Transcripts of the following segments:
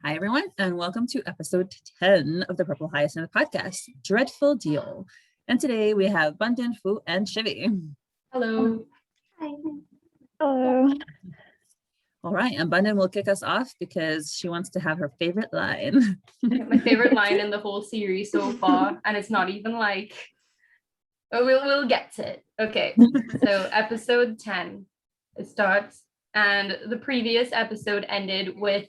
Hi, everyone, and welcome to episode 10 of the Purple Hyacinth podcast, Dreadful Deal. And today we have Bundin, Fwoot, and Shivii. Hello. Hi. Hello. All right, and Bundin will kick us off because she wants to have her favorite line. My favorite line in the whole series so far, and it's not even like, oh, we'll get to it. Okay, so episode 10, it starts, and the previous episode ended with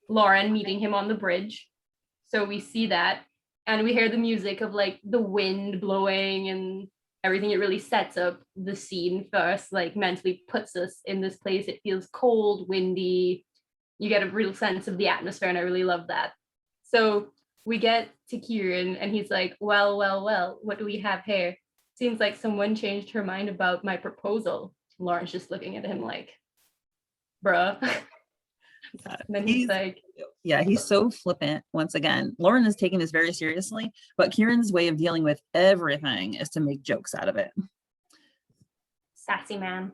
Lauren meeting him on the bridge. So we see that, and we hear the music of like the wind blowing and everything. It really sets up the scene first, like mentally puts us in this place. It feels cold, windy. You get a real sense of the atmosphere, and I really love that. So we get to Kieran, and he's like, well, what do we have here? Seems like someone changed her mind about my proposal. Lauren's just looking at him like, bruh. And then he's like, yeah, he's so flippant once again. Lauren is taking this very seriously, but Kieran's way of dealing with everything is to make jokes out of it. sassy man.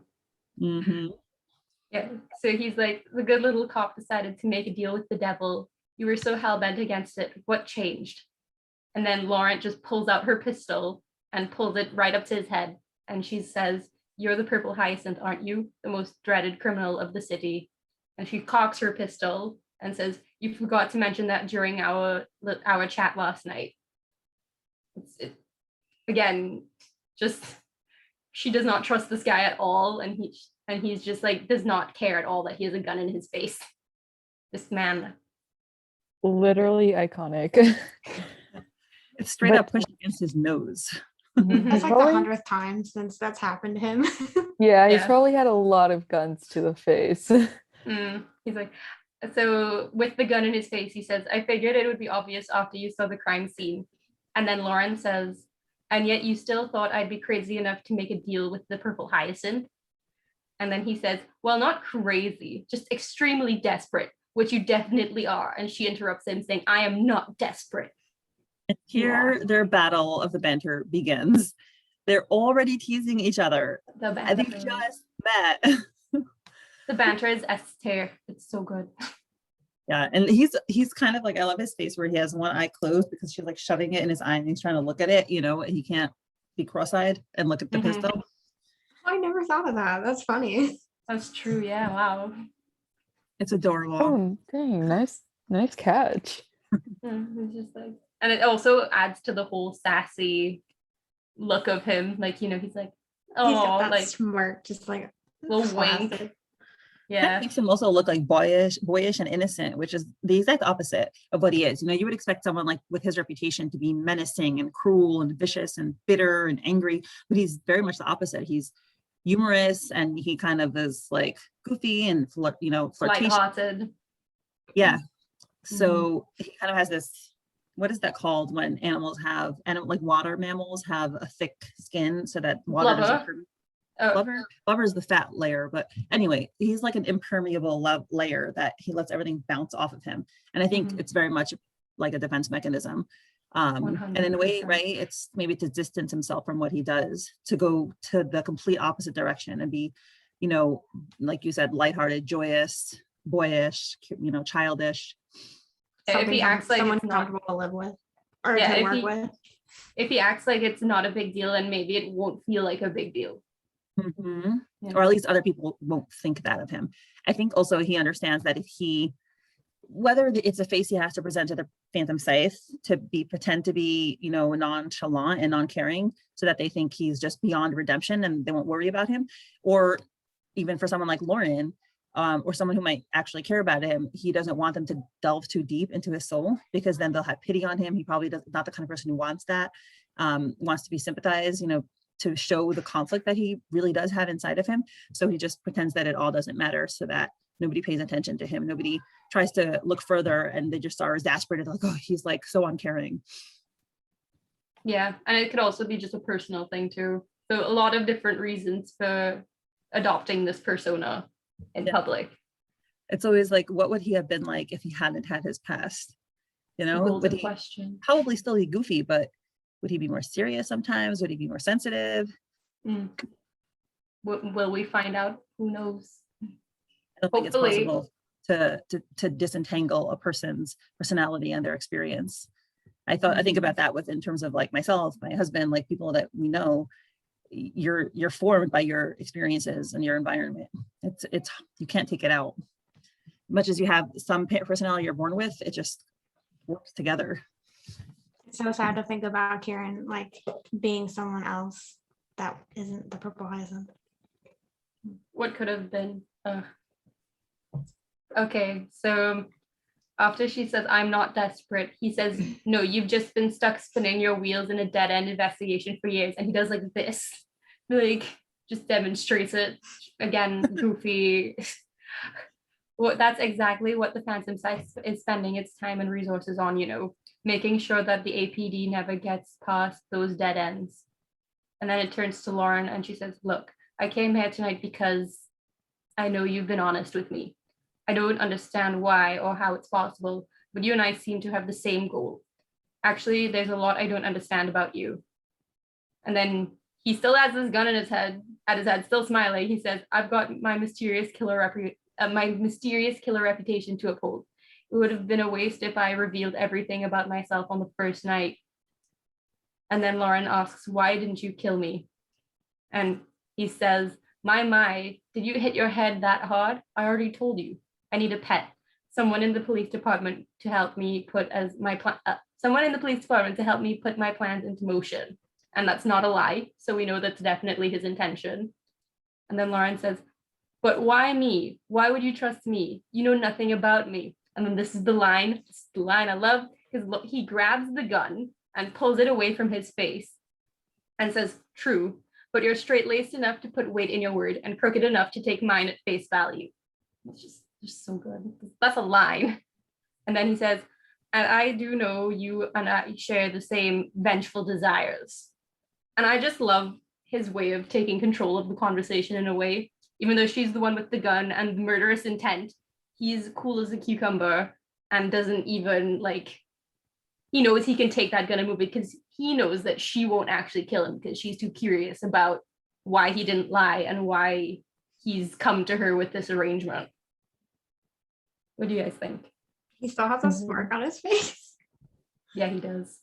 Mm-hmm. Yeah. So he's like, the good little cop decided to make a deal with the devil. You were so hell-bent against it. What changed? And then Lauren just pulls out her pistol and pulls it right up to his head. And she says, you're the Purple Hyacinth, aren't you? The most dreaded criminal of the city. And she cocks her pistol and says, you forgot to mention that during our chat last night. Again, just, she does not trust this guy at all. And he's just like, does not care at all that he has a gun in his face. This man. Literally iconic. It's straight up pushed against his nose. That's like the 100th time since that's happened to him. Yeah, he's probably had a lot of guns to the face. He's like, so with the gun in his face, he says, I figured it would be obvious after you saw the crime scene. And then Lauren says, and yet you still thought I'd be crazy enough to make a deal with the Purple Hyacinth. And then he says, well, not crazy, just extremely desperate, which you definitely are. And she interrupts him saying, I am not desperate. And here their battle of the banter begins. They're already teasing each other. And they just met. The banter is S tier. It's so good. Yeah, and he's kind of like, I love his face where he has one eye closed because she's like shoving it in his eye and he's trying to look at it, and he can't be cross-eyed and look at the pistol. I never thought of that. That's funny. That's true. Yeah. Wow. It's adorable. Oh, dang, nice catch. It's just like, and it also adds to the whole sassy look of him. Like, he's like, oh, He's got that like smirk, just like little wink. Yeah. That makes him also look like boyish and innocent, which is the exact opposite of what he is. You would expect someone like with his reputation to be menacing and cruel and vicious and bitter and angry, but he's very much the opposite. He's humorous and he kind of is like goofy and flirtatious. Lighthearted. Yeah. So he kind of has this, what is that called when animals have, like water mammals have a thick skin so that water doesn't. Blubber is the fat layer, but anyway, he's like an impermeable layer that he lets everything bounce off of him, and I think it's very much like a defense mechanism. And in a way, right, it's maybe to distance himself from what he does, to go to the complete opposite direction and be, like you said, lighthearted, joyous, boyish, childish. If he acts like someone it's not comfortable to live with or to work with. If he acts like it's not a big deal, and maybe it won't feel like a big deal. Or at least other people won't think that of him. I think also he understands that if whether it's a face he has to present to the Phantom Scythe to pretend to be, nonchalant and uncaring so that they think he's just beyond redemption and they won't worry about him, or even for someone like Lauren, or someone who might actually care about him, he doesn't want them to delve too deep into his soul because then they'll have pity on him. He probably not the kind of person who wants that, wants to be sympathized, to show the conflict that he really does have inside of him. So he just pretends that it all doesn't matter so that nobody pays attention to him. Nobody tries to look further and they just are exasperated, like, oh, he's like so uncaring. Yeah, and it could also be just a personal thing too. So a lot of different reasons for adopting this persona in public. It's always like, what would he have been like if he hadn't had his past? Golden question. Probably still be goofy, but would he be more serious sometimes? Would he be more sensitive? Will we find out? Who knows? I don't think it's possible to disentangle a person's personality and their experience. I think about that in terms of like myself, my husband, like people that we know. You're formed by your experiences and your environment. It's you can't take it out. Much as you have some personality you're born with, it just works together. It's so sad to think about Kieran like being someone else that isn't the purple hyacinth. What could have been? Okay, so after she says, I'm not desperate, he says, no, you've just been stuck spinning your wheels in a dead-end investigation for years. And he does like this, like just demonstrates it. Again, goofy. Well, that's exactly what the Phantom Scythe is spending its time and resources on, making sure that the APD never gets past those dead ends. And then it turns to Lauren and she says, look, I came here tonight because I know you've been honest with me. I don't understand why or how it's possible, but you and I seem to have the same goal. Actually, there's a lot I don't understand about you. And then he still has his gun at his head, still smiling. He says, I've got my mysterious killer reputation to uphold. It would have been a waste if I revealed everything about myself on the first night. And then Lauren asks, why didn't you kill me? And he says, my, did you hit your head that hard? I already told you. I need a pet. Someone in the police department to help me put my plans into motion. And that's not a lie. So we know that's definitely his intention. And then Lauren says, but why me? Why would you trust me? You know nothing about me. And then this is the line I love, because he grabs the gun and pulls it away from his face and says, true, but you're straight-laced enough to put weight in your word and crooked enough to take mine at face value. It's just so good. That's a line. And then he says, and I do know you and I share the same vengeful desires. And I just love his way of taking control of the conversation in a way. Even though she's the one with the gun and murderous intent, he's cool as a cucumber and doesn't even he knows he can take that gun and move it because he knows that she won't actually kill him because she's too curious about why he didn't lie and why he's come to her with this arrangement. What do you guys think? He still has a smirk on his face. Yeah, he does.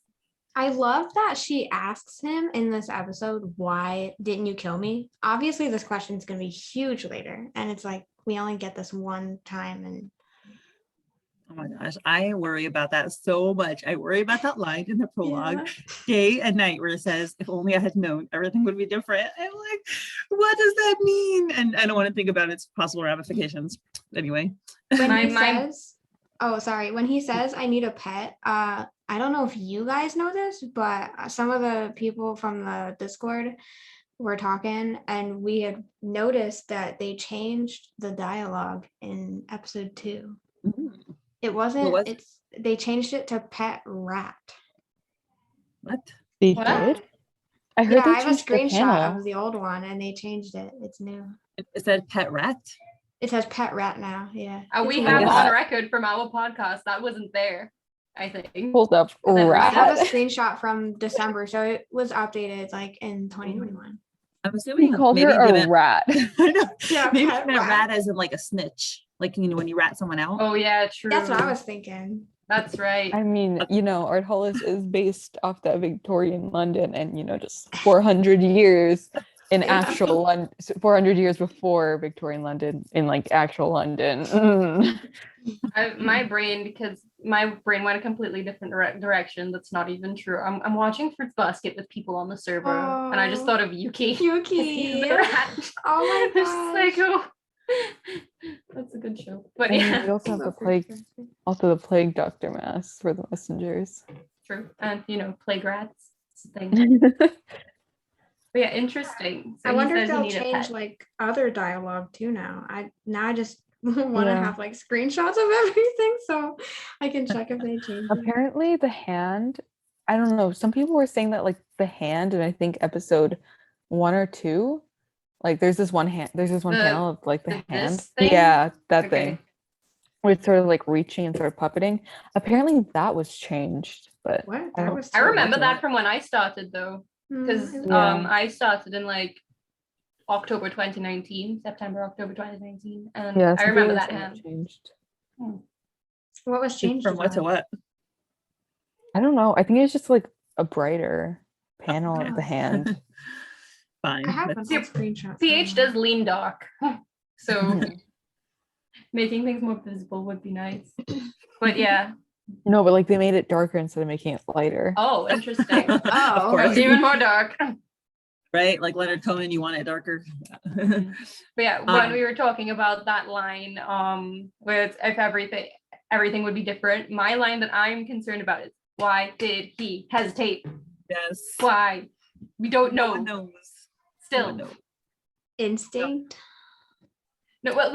I love that she asks him in this episode, why didn't you kill me? Obviously, this question is going to be huge later. And it's like, we only get this one time. And oh my gosh, I worry about that so much. I worry about that line in the prologue, day and night, where it says, if only I had known, everything would be different. I'm like, what does that mean? And I don't want to think about its possible ramifications. Anyway. When he says, I need a pet, I don't know if you guys know this, but some of the people from the Discord were talking and we had noticed that they changed the dialogue in episode 2. Mm-hmm. It wasn't, they changed it to pet rat. What? They did? I heard I have a changed the screenshot panel. of the old one and they changed it. It's new. It said pet rat? It says pet rat now, yeah. We have on record from our podcast that wasn't there, I think. Hold up, I have a rat. screenshot from December, so it was updated in 2021. I'm assuming He called maybe her they a meant, rat. I know. Yeah, Maybe pet they meant rat. rat as in like a snitch, like when you rat someone out. Oh yeah, true. That's what I was thinking. That's right. I mean, Art Hollis is based off that Victorian London and, just 400 years in actual London, 400 years before Victorian London in actual London. My brain went a completely different direction. That's not even true. I'm watching Fruits Basket with people on the server, and I just thought of Yuki. He's the rat. Oh my gosh. gosh. That's a good show. But yeah, we also have the plague doctor mask for the messengers. True, and plague rats. It's a thing. But yeah, interesting. So I wonder if they'll change other dialogue too now. I just want to have screenshots of everything so I can check if they change it. Apparently the hand, I don't know, some people were saying that the hand, and I think episode 1 or 2, there's this one panel of the hand. Yeah, that thing. Where it's sort of reaching and sort of puppeting. Apparently that was changed, but what? I remember that from when I started though. Because I started in September, October 2019, and I remember that hand. Changed. What was changed From what to about it? what? I don't know. I think it's just like a brighter panel of the Oh. hand. Fine. I have an That's- old screenshot. PH does lean dark, so Mhm. making things more visible would be nice. But yeah. No, but like they made it darker instead of making it lighter. Oh, interesting. Of Oh. course. That's even more dark. Right? Like Leonard Cohen, you want it darker. But yeah, when Um, we were talking about that line, where it's if everything would be different, my line that I'm concerned about is why did he hesitate? Yes. Why? We don't No know. one knows. No Still. one knows. Instinct. No, well,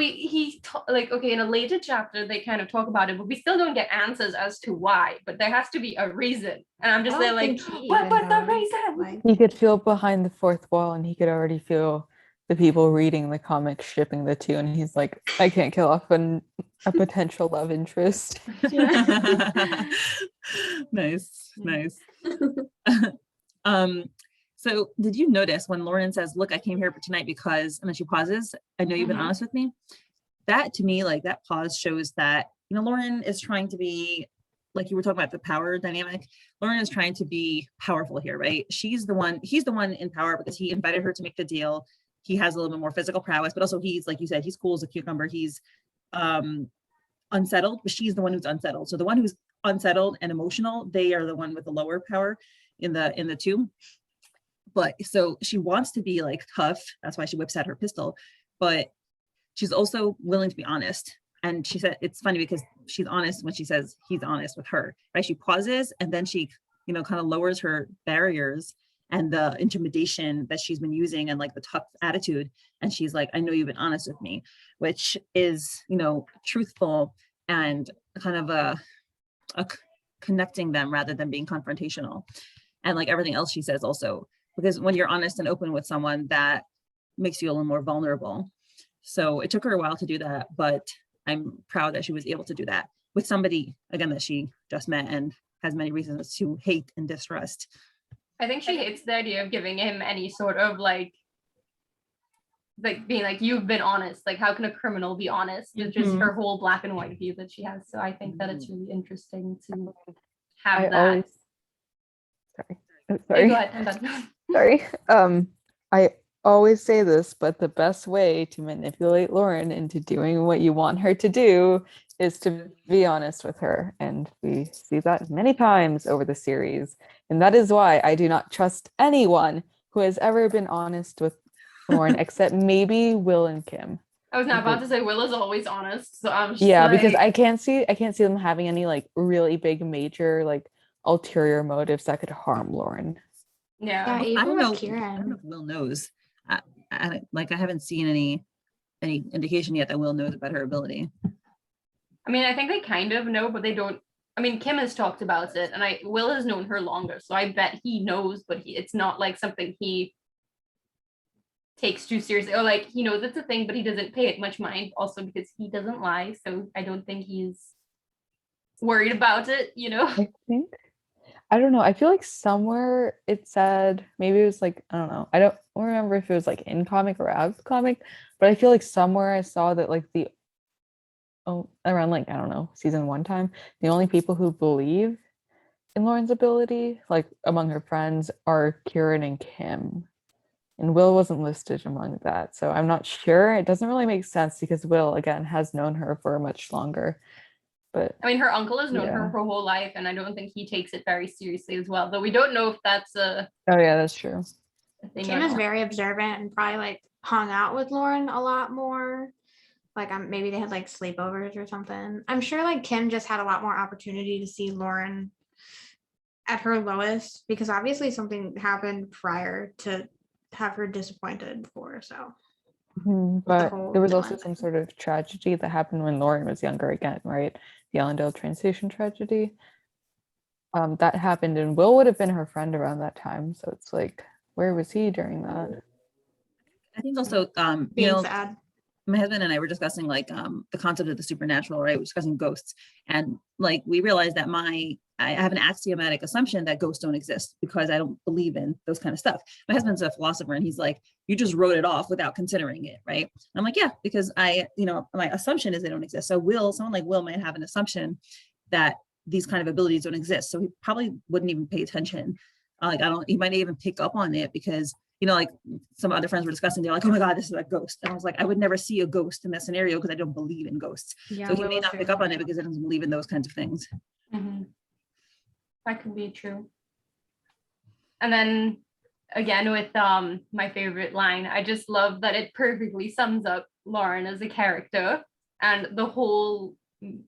like, okay, in a later chapter they kind of talk about it, but we still don't get answers as to why. But there has to be a reason, and I'm just I there don't like, think he what even was the knows, reason? like, He could feel behind the fourth wall and he could already feel the people reading the comic shipping the two. And he's like, I can't kill off a potential love interest. Nice. So did you notice when Lauren says, look, I came here for tonight because, and then she pauses, I know you've been Mhm. honest with me. That to me, like that pause shows that, Lauren is trying to be, like you were talking about the power dynamic. Lauren is trying to be powerful here, right? He's the one in power because he invited her to make the deal. He has a little bit more physical prowess, but also he's, like you said, he's cool as a cucumber. He's unsettled, but she's the one who's unsettled. So the one who's unsettled and emotional, they are the one with the lower power in the two. But so she wants to be like tough. That's why she whips out her pistol. But she's also willing to be honest. And she said, it's funny because she's honest when she says he's honest with her, right? She pauses and then she, kind of lowers her barriers and the intimidation that she's been using and like the tough attitude. And she's like, I know you've been honest with me, which is, truthful and kind of a connecting them rather than being confrontational. And like everything else she says also, because when you're honest and open with someone, that makes you a little more vulnerable. So it took her a while to do that, but I'm proud that she was able to do that with somebody, again, that she just met and has many reasons to hate and distrust. I think she hates the idea of giving him any sort of like being like, you've been honest. Like, how can a criminal be honest? It's just her whole black and white view that she has. So I think that it's really interesting to have that. Sorry. Go ahead, I'm done. Sorry. I always say this, but the best way to manipulate Lauren into doing what you want her to do is to be honest with her. And we see that many times over the series. And that is why I do not trust anyone who has ever been honest with Lauren, except maybe Will and Kim. I was not about to say Will is always honest. So I'm just because I can't see them having any like really big major like ulterior motives that could harm Lauren. Yeah. even I don't with know. Kieran. I don't know if Will knows. I haven't seen any indication yet that Will knows about her ability. I mean, I think they kind of know, but they don't. I mean, Kim has talked about it, and Will has known her longer, so I bet he knows, but it's not like something he takes too seriously, or like he knows it's a thing, but he doesn't pay it much mind. Also, because he doesn't lie, so I don't think he's worried about it. I don't know. I feel like somewhere it said, maybe it was like, I don't know. I don't remember if it was like in comic or out of the comic, but I feel like somewhere I saw that like around like, I don't know, season 1 time, the only people who believe in Lauren's ability, like among her friends, are Kieran and Kim. And Will wasn't listed among that. So I'm not sure. It doesn't really make sense because Will, again, has known her for much longer. But I mean, her uncle has known her whole life, and I don't think he takes it very seriously as well. Though we don't know if that's a. Oh yeah, that's true. Kim is very observant and probably like hung out with Lauren a lot more. Like maybe they had like sleepovers or something. I'm sure like Kim just had a lot more opportunity to see Lauren at her lowest because obviously something happened prior to have her disappointed for. So. But there was also villain. some sort of tragedy that happened when Lauren was younger again, right? The Allendale train station tragedy. That happened, and Will would have been her friend around that time. So it's like, where was he during that? I think also, Being sad. My husband and I were discussing like the concept of the supernatural, right? We're discussing ghosts, and like we realized that my I have an axiomatic assumption that ghosts don't exist because I don't believe in those kind of stuff. My husband's a philosopher and he's like, you just wrote it off without considering it, right? I'm like, yeah, because my assumption is they don't exist. So someone like Will might have an assumption that these kind of abilities don't exist. So he probably wouldn't even pay attention. He might even pick up on it because, like some other friends were discussing, they're like, oh my God, this is a ghost. And I was like, I would never see a ghost in that scenario because I don't believe in ghosts. Yeah, so he may not pick up on it because he doesn't believe in those kinds of things. That could be true. And then again with my favorite line, I just love that it perfectly sums up Lauren as a character, and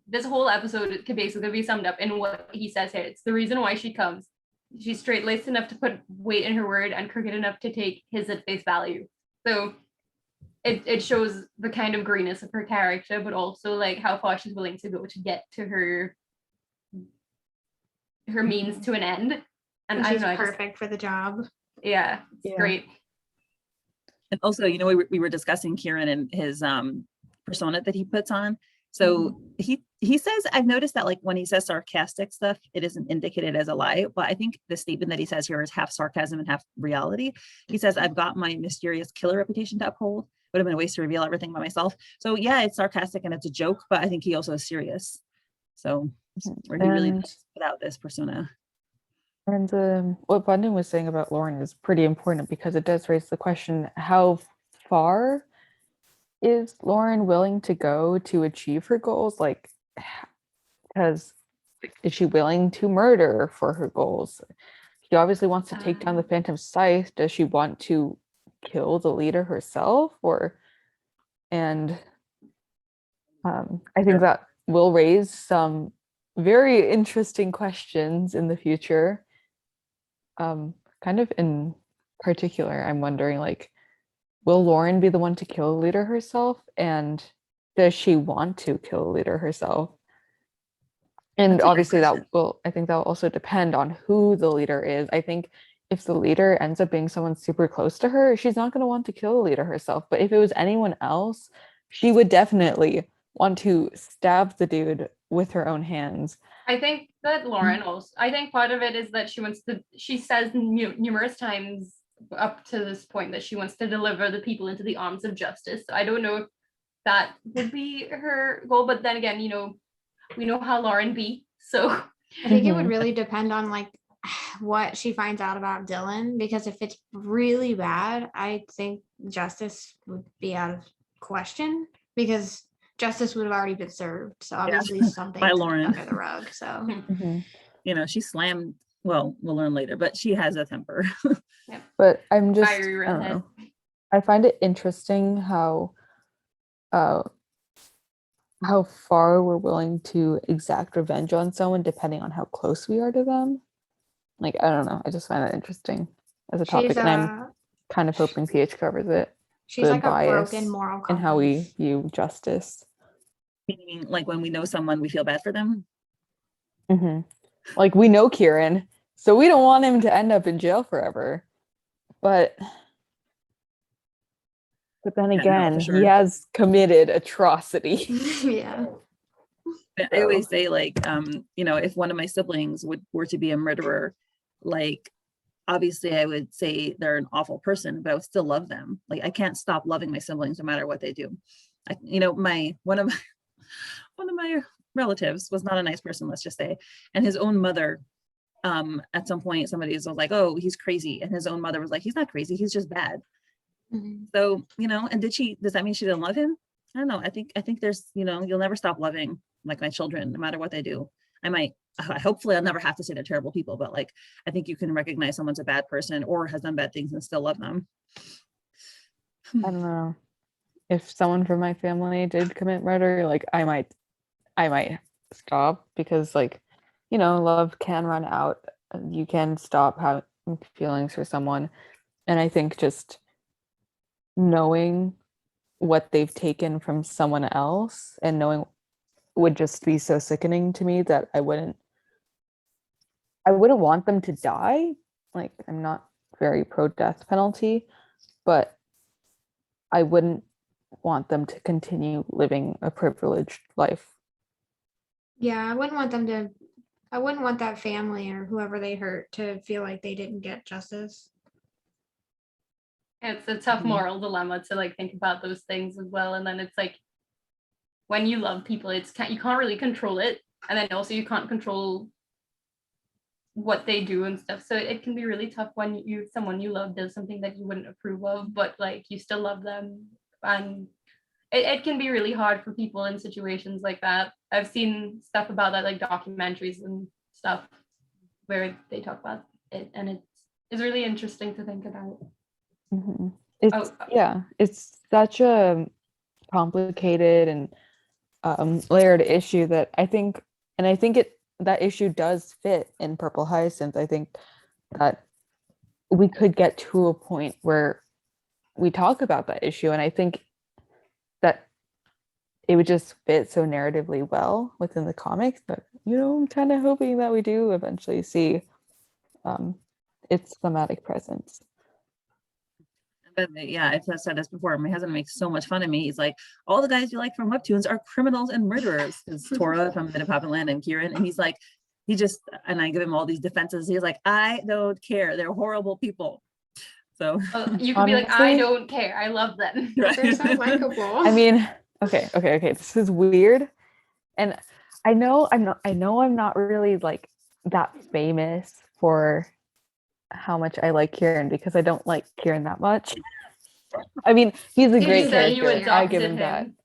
this whole episode could basically be summed up in what he says here. It's the reason why she comes. She's straight-laced enough to put weight in her word and crooked enough to take his at face value. So it shows the kind of greenness of her character, but also like how far she's willing to go to get to her means to an end. And she's I don't know, perfect for the job. Yeah, it's great. And also, we were discussing Kieran and his persona that he puts on. So he says, I've noticed that like when he says sarcastic stuff, it isn't indicated as a lie, but I think the statement that he says here is half sarcasm and half reality. He says, I've got my mysterious killer reputation to uphold. Would have been a waste to reveal everything by myself. So yeah, it's sarcastic and it's a joke, but I think he also is serious. So where he really put out this persona. And what Bundin was saying about Lauren is pretty important because it does raise the question, how far is Lauren willing to go to achieve her goals? Like, because is she willing to murder for her goals? She obviously wants to take down the Phantom Scythe. Does she want to kill the leader herself? And I think that will raise some very interesting questions in the future. Kind of in particular, I'm wondering, like, will Lauren be the one to kill the leader herself? And does she want to kill the leader herself? And obviously I think that will also depend on who the leader is. I think if the leader ends up being someone super close to her, she's not going to want to kill the leader herself. But if it was anyone else, she would definitely want to stab the dude with her own hands. I think that Lauren also, I think part of it is that she says numerous times up to this point that she wants to deliver the people into the arms of justice. So I don't know if that would be her goal, but then again, we know how Lauren be, so I think it would really depend on like what she finds out about Dylan, because if it's really bad, I think justice would be out of question because justice would have already been served. So obviously something by Lauren under the rug. So she slammed. Well, we'll learn later, but she has a temper. But I'm just, I don't know. I find it interesting how far we're willing to exact revenge on someone depending on how close we are to them. Like, I don't know. I just find that interesting as a topic, and I'm kind of hoping PH covers it. She's like a broken moral compass. And how we view justice. Meaning, like when we know someone, we feel bad for them. Like we know Kieran, so we don't want him to end up in jail forever. But then again, he has committed atrocity. I always say, like, if one of my siblings were to be a murderer, like, obviously I would say they're an awful person, but I would still love them. Like, I can't stop loving my siblings no matter what they do. One of my relatives was not a nice person, let's just say, and his own mother, at some point somebody was like, oh, he's crazy, and his own mother was like, he's not crazy, he's just bad. So and does that mean she didn't love him? I don't know. I think there's you'll never stop loving like my children no matter what they do. Hopefully I'll never have to say they're terrible people, but like I think you can recognize someone's a bad person or has done bad things and still love them. I don't know. If someone from my family did commit murder, like I might stop, because like love can run out. You can stop having feelings for someone, and I think just knowing what they've taken from someone else and knowing would just be so sickening to me that I wouldn't want them to die. Like, I'm not very pro death penalty, but I wouldn't want them to continue living a privileged life. Yeah, I wouldn't want them to I wouldn't want that family or whoever they hurt to feel like they didn't get justice. It's a tough Mhm. moral dilemma to like think about those things as well. And then it's like when you love people, you can't really control it, and then also you can't control what they do and stuff. So it can be really tough when someone you love does something that you wouldn't approve of, but like you still love them. And it can be really hard for people in situations like that. I've seen stuff about that, like documentaries and stuff where they talk about it, and it's really interesting to think about. Mhm. It's Oh, yeah, it's such a complicated and layered issue that I think that issue does fit in Purple Hyacinth. I think that we could get to a point where we talk about that issue, and I think that it would just fit so narratively well within the comics that, I'm kind of hoping that we do eventually see its thematic presence. But yeah, I've said this before. My husband makes so much fun of me. He's like, all the guys you like from webtoons are criminals and murderers. It's Tora from Bit of Pop and Land and Kieran. And he's like, and I give him all these defenses. He's like, I don't care. They're horrible people. So you could be like, I Honestly, don't care. I love them. They're so likable. I mean, okay. This is weird, and I know I'm not really like that famous for how much I like Kieran, because I don't like Kieran that much. I mean, he's a You great said you character. I give adopted him that. him.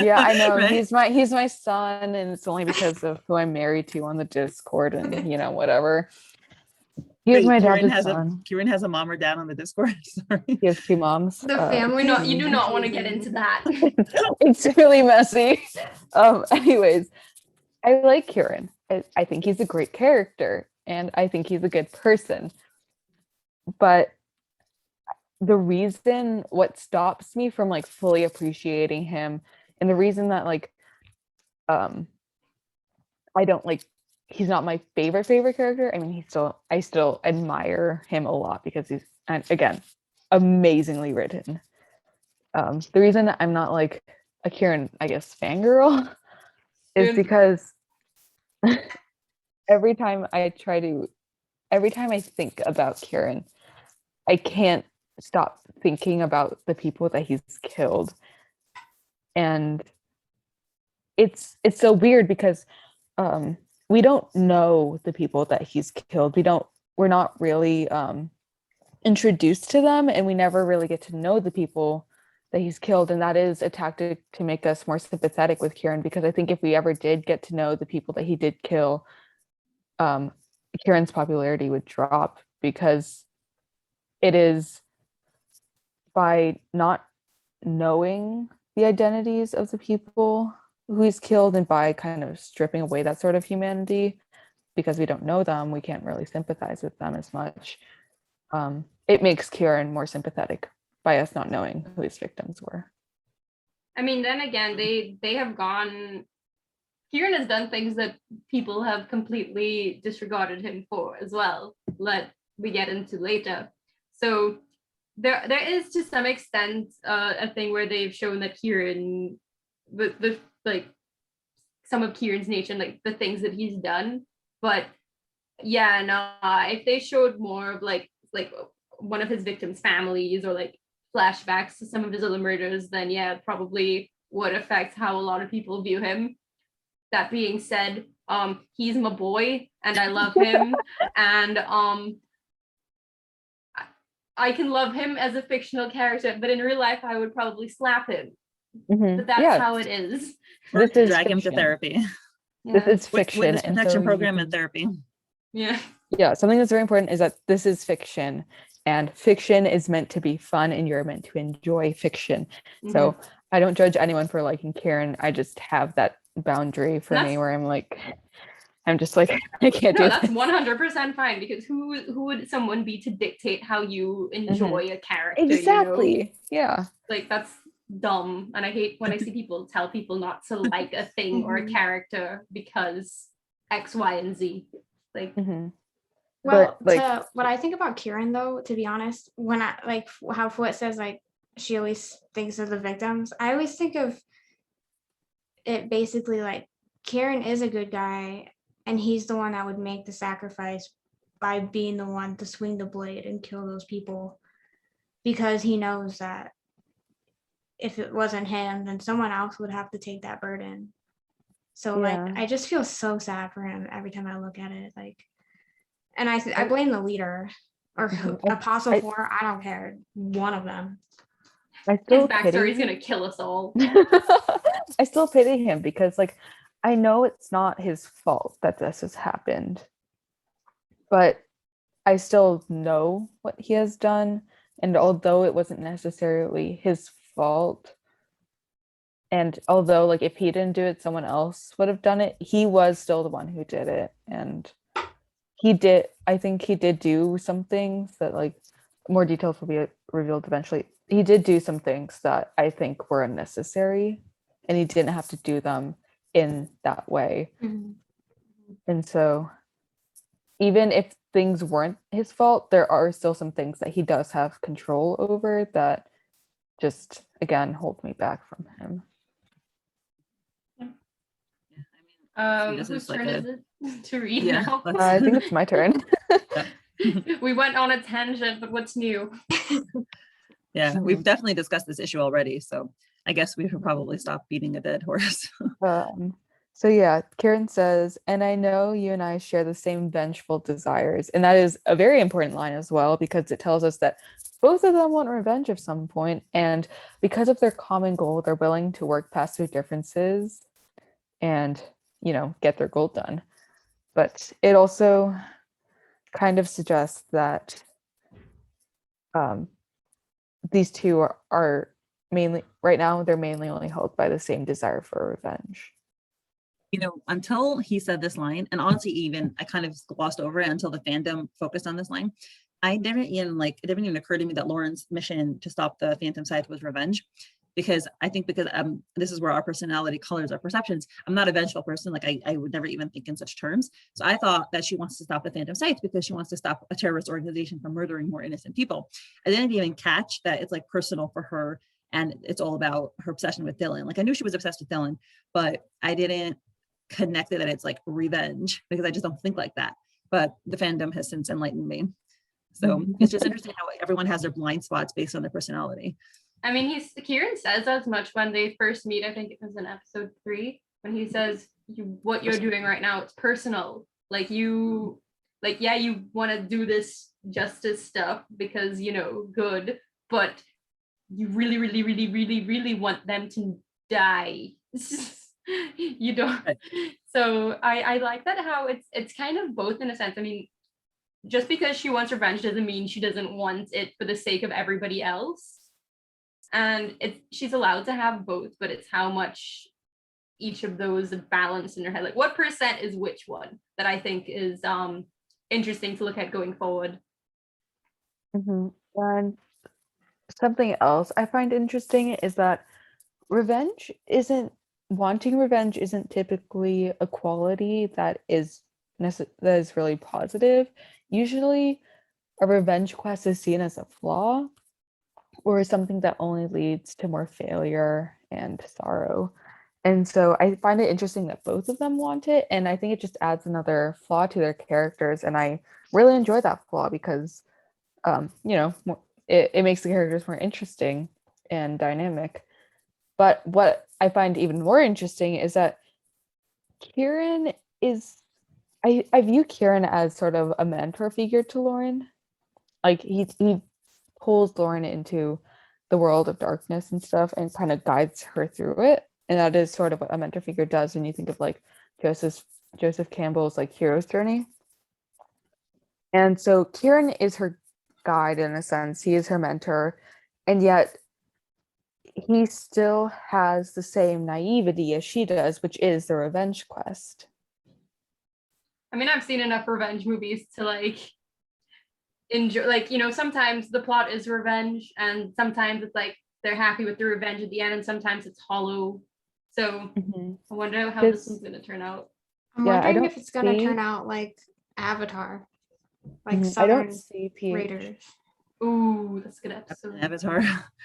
Yeah, I know. Right? He's my son, and it's only because of who I'm married to on the Discord, and whatever. He is Wait, my adopted son. Kieran has a mom or dad on the Discord. Sorry. He has 2 moms. The family You do not want to get into that. It's really messy. Anyways, I like Kieran. I think he's a great character, and I think he's a good person. But what stops me from like fully appreciating him, and the reason that like I don't like he's not my favorite character. I mean, I still admire him a lot because he's, and again, amazingly written. The reason that I'm not like a Kieran, I guess, fangirl is because every time I think about Kieran, I can't stop thinking about the people that he's killed. And it's so weird because we don't know the people that he's killed. We're not really introduced to them, and we never really get to know the people that he's killed. And that is a tactic to make us more sympathetic with Kieran, because I think if we ever did get to know the people that he did kill, Kieran's popularity would drop, because it is by not knowing the identities of the people who he's killed, and by kind of stripping away that sort of humanity, because we don't know them, we can't really sympathize with them as much. It makes Kieran more sympathetic by us not knowing who his victims were. I mean, then again, they have gone. Kieran has done things that people have completely disregarded him for as well, that we get into later. So there is to some extent a thing where they've shown that Kieran, the like some of Kieran's nature, like the things that he's done. But yeah, no, if they showed more of like one of his victims' families, or like flashbacks to some of his other murders, then yeah, it probably would affect how a lot of people view him. That being said, he's my boy and I love him. And I can love him as a fictional character, but in real life I would probably slap him. But that's how it is. Or This is drag him to fiction. therapy. This is fiction. Witness and protection so program and therapy. Yeah. Something that's very important is that this is fiction, and fiction is meant to be fun, and you're meant to enjoy fiction. Mm-hmm. So I don't judge anyone for liking Kieran. I just have that boundary for me where I'm just like, I can't do that. That's 100% fine, because who would someone be to dictate how you enjoy a character? Exactly. Yeah. Like, that's dumb. And I hate when I see people tell people not to like a thing or a character because X, Y, and Z. Like, well, what I think about Kieran, though, to be honest, when I like how Fwoot says like she always thinks of the victims, I always think of it basically like Kieran is a good guy, and he's the one that would make the sacrifice by being the one to swing the blade and kill those people, because he knows that if it wasn't him, then someone else would have to take that burden. So like, I just feel so sad for him every time I look at it. Like, and I blame the leader or Apostle 4. I don't care. One of them. His backstory is gonna kill us all. I still pity him because, like, I know it's not his fault that this has happened, but I still know what he has done, and although it wasn't necessarily his fault, and although, like, if he didn't do it, someone else would have done it, he was still the one who did it, and I think he did do some things that, like, more details will be revealed eventually. He did do some things that I think were unnecessary, and he didn't have to do them in that way. Mm-hmm. And so even if things weren't his fault, there are still some things that he does have control over that just, again, hold me back from him. Whose turn is it to read now? I think it's my turn. We went on a tangent, but what's new? Yeah, we've definitely discussed this issue already, so I guess we should probably stop beating a dead horse. So yeah, Kieran says, and I know you and I share the same vengeful desires. And that is a very important line as well, because it tells us that both of them want revenge at some point, and because of their common goal, they're willing to work past their differences and, you know, get their goal done. But it also kind of suggests that these two are mainly, right now, they're mainly only held by the same desire for revenge. You know, until he said this line, and honestly, even I kind of glossed over it until the fandom focused on this line. It didn't even occur to me that Lauren's mission to stop the Phantom Scythe was revenge, because this is where our personality colors our perceptions. I'm not a vengeful person. Like I would never even think in such terms. So I thought that she wants to stop the Phantom Scythe because she wants to stop a terrorist organization from murdering more innocent people. I didn't even catch that it's like personal for her, and it's all about her obsession with Dylan. Like I knew she was obsessed with Dylan, but I didn't connect it that it's like revenge, because I just don't think like that. But the fandom has since enlightened me. So it's just interesting how everyone has their blind spots based on their personality. I mean, Kieran says as much when they first meet. I think it was in episode 3 when he says, "What you're doing right now, it's personal. Like you want to do this justice stuff because good, but you really, really, really, really, really want them to die." You don't. So I like that, how it's kind of both in a sense. I mean, just because she wants revenge doesn't mean she doesn't want it for the sake of everybody else. And she's allowed to have both, but it's how much each of those balance in her head. Like what percent is which one, that I think is interesting to look at going forward. And something else I find interesting is that wanting revenge isn't typically a quality that is really positive. Usually a revenge quest is seen as a flaw or something that only leads to more failure and sorrow. And so I find it interesting that both of them want it, and I think it just adds another flaw to their characters, and I really enjoy that flaw because it makes the characters more interesting and dynamic. But what I find even more interesting is that Kieran I view Kieran as sort of a mentor figure to Lauren. Like he pulls Lauren into the world of darkness and stuff and kind of guides her through it. And that is sort of what a mentor figure does when you think of like Joseph Campbell's like hero's journey. And so Kieran is her guide in a sense. He is her mentor, and yet he still has the same naivety as she does, which is the revenge quest. I mean, I've seen enough revenge movies to like enjoy, like, sometimes the plot is revenge and sometimes it's like they're happy with the revenge at the end and sometimes it's hollow. So I wonder how this one's going to turn out. I'm wondering if it's going to turn out like Avatar, like Southern Raiders. Ooh, that's a good episode. Avatar.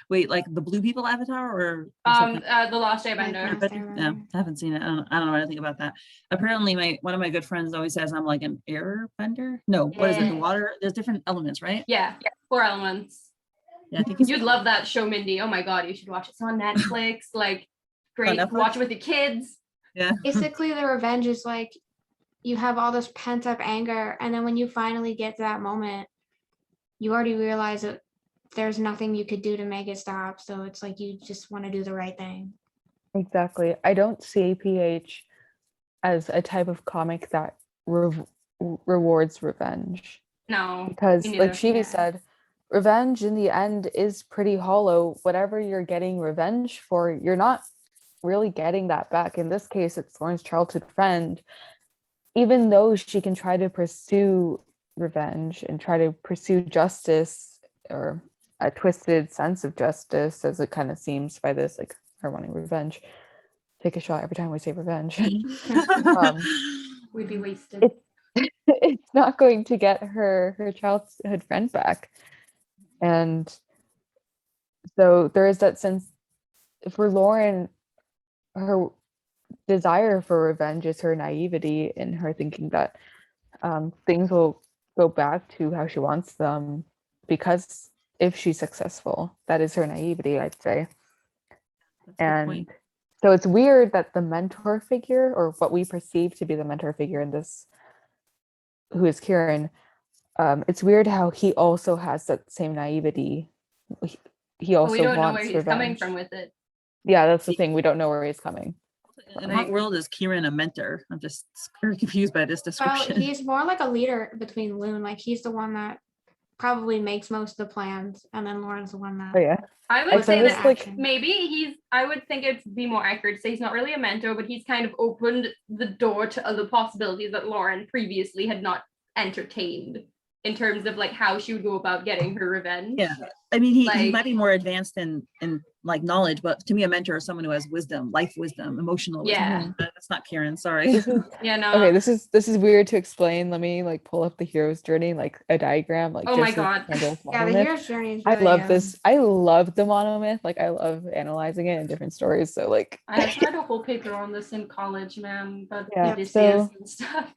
Wait, like the blue people Avatar or The something? Last Airbender. Last No, I haven't seen it. I don't know anything about that. Apparently, one of my good friends always says I'm like an air bender. No, what is it? The Yeah. water. There's different elements, right? Yeah, 4 elements. Yeah, I think he's You'd love that show, Mindy. Oh my god, you should watch it. It's on Netflix. Like, great. Netflix? Watch it with your kids. Yeah. Basically, the revenge is like you have all this pent up anger, and then when you finally get to that moment, you already realize that there's nothing you could do to make it stop. So it's like you just want to do the right thing. Exactly. I don't see PH as a type of comic that rewards revenge. No. Because, me like neither. Shivii Yeah. said, revenge in the end is pretty hollow. Whatever you're getting revenge for, you're not really getting that back. In this case, it's Lauren's childhood friend. Even though she can try to pursue revenge and try to pursue justice, or a twisted sense of justice, as it kind of seems by this, like her wanting revenge. Take a shot every time we say revenge. We'd be wasted. It's not going to get her childhood friend back. And so there is that sense for Lauren, her desire for revenge is her naivety in her thinking that things will go back to how she wants them, because if she's successful, that is her naivety, I'd say. And so it's weird that the mentor figure, or what we perceive to be the mentor figure in this, who is Kieran, it's weird how he also has that same naivety. He also we don't know wants where he's revenge. coming from with it. Yeah, that's the thing. We don't know where he's coming. In what world is Kieran a mentor? I'm just very confused by this Well, description. he's more like a leader between Loon. Like he's the one that probably makes most of the plans, and then Lauren's the one that. Oh yeah. I would puts say into that action. maybe I would think it'd be more accurate to say he's not really a mentor, but he's kind of opened the door to other possibilities that Lauren previously had not entertained, in terms of like how she would go about getting her revenge. Yeah, I mean, he Like- might be more advanced in like knowledge, but to me, a mentor is someone who has wisdom, life wisdom, emotional wisdom. Yeah. That's not Kieran. Sorry. This is Yeah, no. okay. This is weird to explain. Let me like pull up the hero's journey, like a diagram, like Oh my just to God. handle this Yeah, the monomyth. hero's journey is I really, love this. I love the monomyth. Like I love analyzing it in different stories. So like I had a whole paper on this in college, man, but Yeah, Odysseus so- and stuff.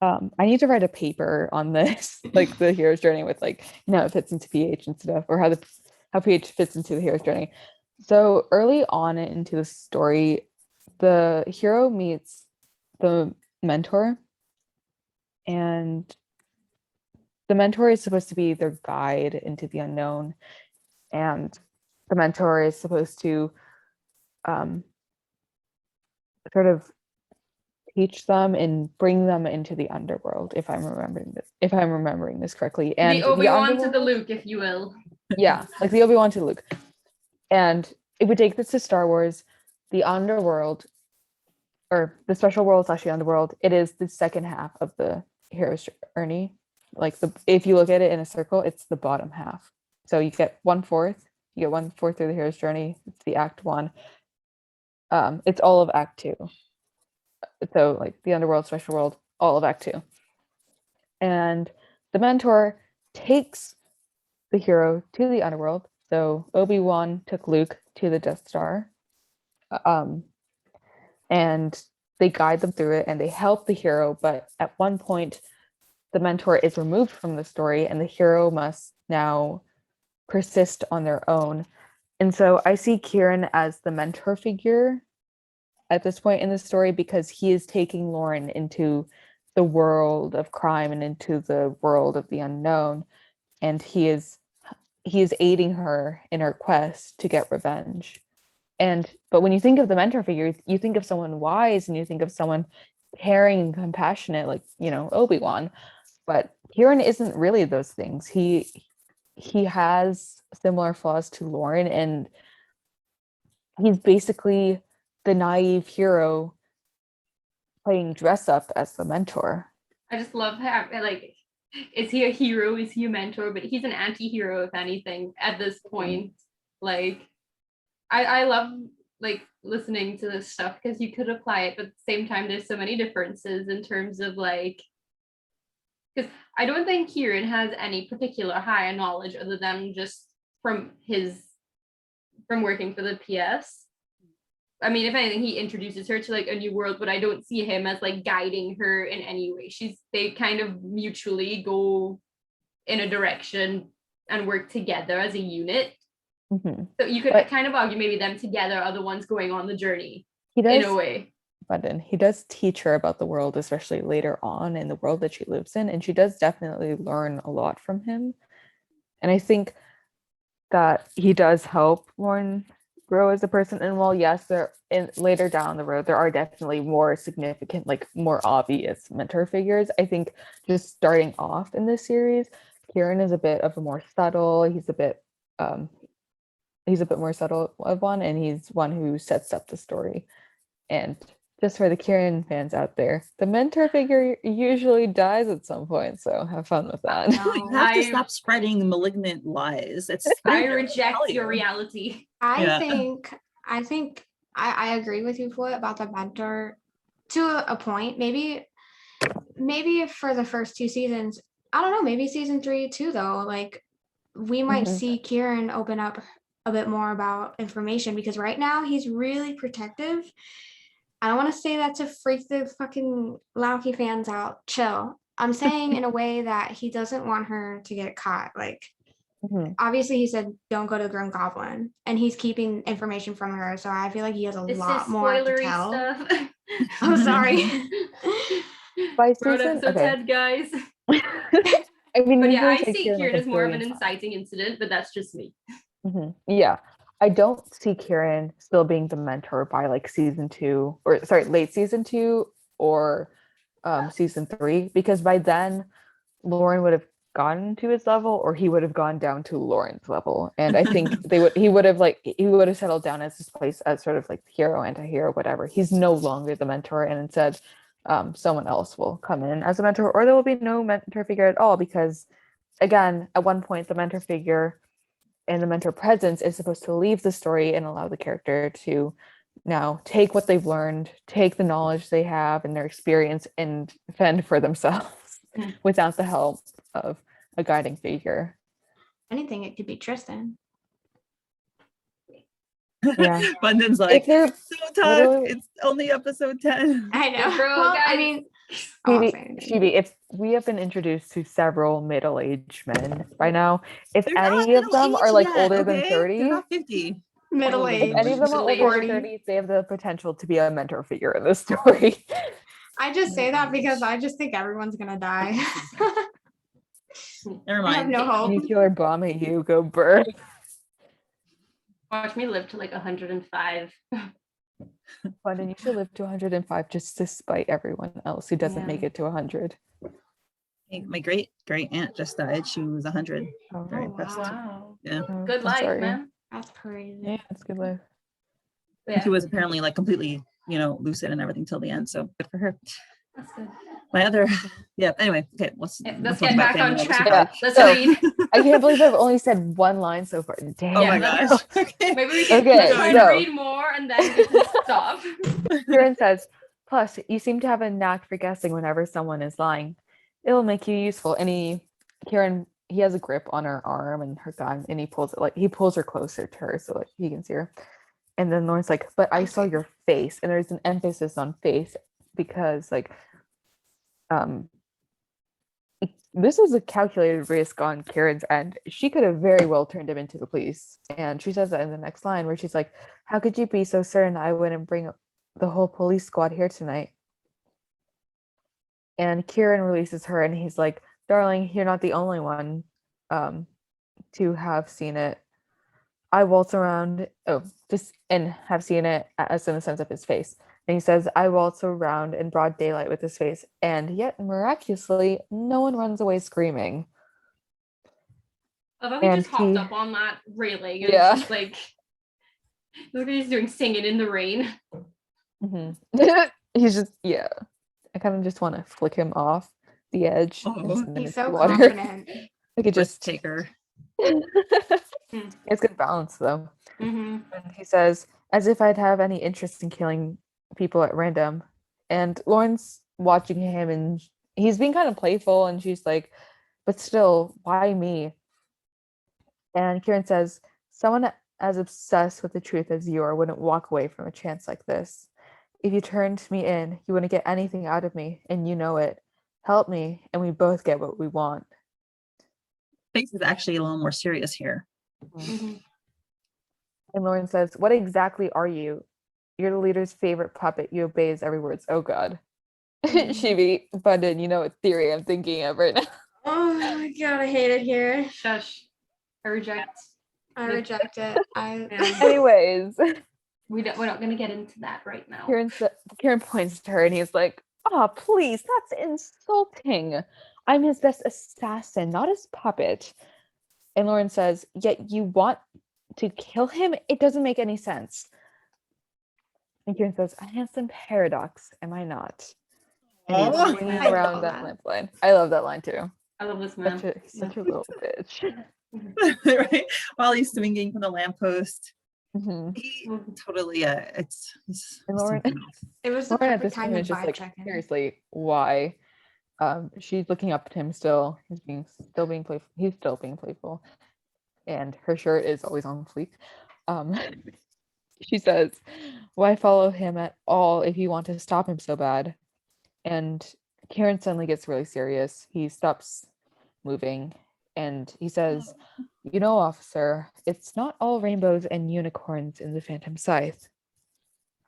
I need to write a paper on this, like the hero's journey with like, how it fits into PH and stuff, or how PH fits into the hero's journey. So early on into the story, the hero meets the mentor, and the mentor is supposed to be their guide into the unknown, and the mentor is supposed to sort of teach them and bring them into the underworld, if I'm remembering this correctly. And The Obi-Wan to the underworld- Luke, if you will. yeah, like the Obi-Wan to Luke. And if we take this to Star Wars, the underworld, or the special world / the underworld, it is the second half of the hero's journey. Like if you look at it in a circle, it's the bottom half. So you get 1/4. You get 1/4 through the hero's journey. It's the Act 1. It's all of Act 2. So like the underworld, special world, all of Act 2. And the mentor takes the hero to the underworld. So Obi-Wan took Luke to the Death Star. And they guide them through it and they help the hero. But at one point, the mentor is removed from the story and the hero must now persist on their own. And so I see Kieran as the mentor figure at this point in the story, because he is taking Lauren into the world of crime and into the world of the unknown, and he is aiding her in her quest to get revenge. But when you think of the mentor figure, you think of someone wise and you think of someone caring and compassionate, like, Obi-Wan. But Kieran isn't really those things. He has similar flaws to Lauren, and he's basically the naive hero playing dress up as the mentor. I just love how, like, is he a hero? Is he a mentor? But he's an anti-hero, if anything, at this point. Like, I love, like, listening to this stuff because you could apply it, but at the same time, there's so many differences in terms of, like, Because I don't think Kieran has any particular higher knowledge other than just from working for the PS. I mean, if anything, he introduces her to like a new world, but I don't see him as like guiding her in any way. They kind of mutually go in a direction and work together as a unit. So you could kind of argue maybe them together are the ones going on the journey in a way. Bundin, he does teach her about the world, especially later on in the world that she lives in, and she does definitely learn a lot from him. And I think that he does help Lauren grow as a person. And while yes, later down the road there are definitely more significant, like more obvious mentor figures, I think just starting off in this series, Kieran is a bit of a more subtle. He's a bit more subtle of one, and he's one who sets up the story. And just for the Kieran fans out there, the mentor figure usually dies at some point, so have fun with that. You have to stop spreading malignant lies. I reject your reality. I think I agree with you, Fwoot, about the mentor to a point. Maybe for the first 2 seasons, I don't know, maybe season 3 too, though. Like, we might see Kieran open up a bit more about information, because right now he's really protective. I don't want to say that to freak the fucking Loki fans out. Chill. I'm saying in a way that he doesn't want her to get caught. Like, obviously he said don't go to the Green Goblin, and he's keeping information from her. So I feel like he has a lot more to tell. Stuff. Oh, sorry. By season, episode 10, guys. I mean, but yeah, I see Kieran as more of an inciting incident, but that's just me. Yeah, I don't see Kieran still being the mentor by like late season 2 or season 3, because by then Lauren would have gotten to his level, or he would have gone down to Lauren's level, and I think he would have settled down as this place as sort of like hero, anti-hero, whatever. He's no longer the mentor, and instead someone else will come in as a mentor, or there will be no mentor figure at all, because again, at one point the mentor figure and the mentor presence is supposed to leave the story and allow the character to now take what they've learned, take the knowledge they have and their experience, and fend for themselves without the help of a guiding figure. Anything, it could be Tristan. Yeah. Bundin's like, so tough. It's only episode 10. I know. Well, guys, I mean, Shivii, if we have been introduced to several middle-aged men by now, if They're any of them are like older than 30, they're not 50. Middle-aged. If any of them are older than 30, they have the potential to be a mentor figure in this story. I just say that because I just think everyone's gonna die. Never I have mind. no hope. Nuclear bomb at you, go burn. Watch me live to like 105. Bundin, you should live to 105 just to spite everyone else who doesn't make it to 100. My great aunt just died. She was 100. Oh, Very impressed. Wow. Yeah. Good life, man. That's crazy. Yeah, it's good life. Yeah. She was apparently like completely, lucid and everything till the end. So good for her. That's good. My other, anyway, okay, let's get back on track. Yeah. Let's read. I can't believe I've only said one line so far. Damn. Oh my gosh. Okay. Maybe we can try to read more and then we can stop. Kieran says, plus, you seem to have a knack for guessing whenever someone is lying. It'll make you useful. And Kieran has a grip on her arm and her gun, and he pulls her closer to her so like he can see her. And then Lauren's like, but I saw your face. And there's an emphasis on face because like this was a calculated risk on Kieran's end. She could have very well turned him into the police. And she says that in the next line where she's like, how could you be so certain I wouldn't bring the whole police squad here tonight? And Kieran releases her and he's like, darling, you're not the only one to have seen it. I waltz around, and have seen it as in the sense of his face. And he says, I waltz around in broad daylight with his face, and yet miraculously, no one runs away screaming. I thought he just hopped up on that railing. And Yeah. just like, look at he's doing singing in the rain. Mm-hmm. He's just, I kind of just want to flick him off the edge. He's so confident. I could just take her. It's good balance though. Mm-hmm. And he says, as if I'd have any interest in killing people at random. And Lauren's watching him, and he's being kind of playful, and she's like, but still, why me? And Kieran says, someone as obsessed with the truth as you are wouldn't walk away from a chance like this. If you turned me in, you wouldn't get anything out of me, and you know it. Help me, and we both get what we want. Face is actually a little more serious here. Mhm. And Lauren says, what exactly are you? You're the leader's favorite puppet. You obey his every word. Oh God. Shivii, Bundin, you know what theory I'm thinking of right now. Oh my god, I hate it here. Shush. I reject. I reject it. Yeah. Anyways, We're not gonna get into that right now. Kieran points to her and he's like, oh, please, that's insulting. I'm his best assassin, not his puppet. And Lauren says, yet you want to kill him? It doesn't make any sense. And Kieran says, a handsome paradox, am I not? And he's Oh, swinging I around love that that. lamp line. I love that line too. I love this man. He's such a little bitch. right? While he's swinging from the lamppost. Mhm. He totally, it's And Lauren- something else. It was the Lauren at perfect this time point to is just vibe like, check in. seriously, why? She's looking up at him still. He's still being playful. He's still being playful. And her shirt is always on fleek. She says, why follow him at all if you want to stop him so bad? And Kieran suddenly gets really serious. He stops moving and he says, you know, officer, it's not all rainbows and unicorns in the Phantom Scythe.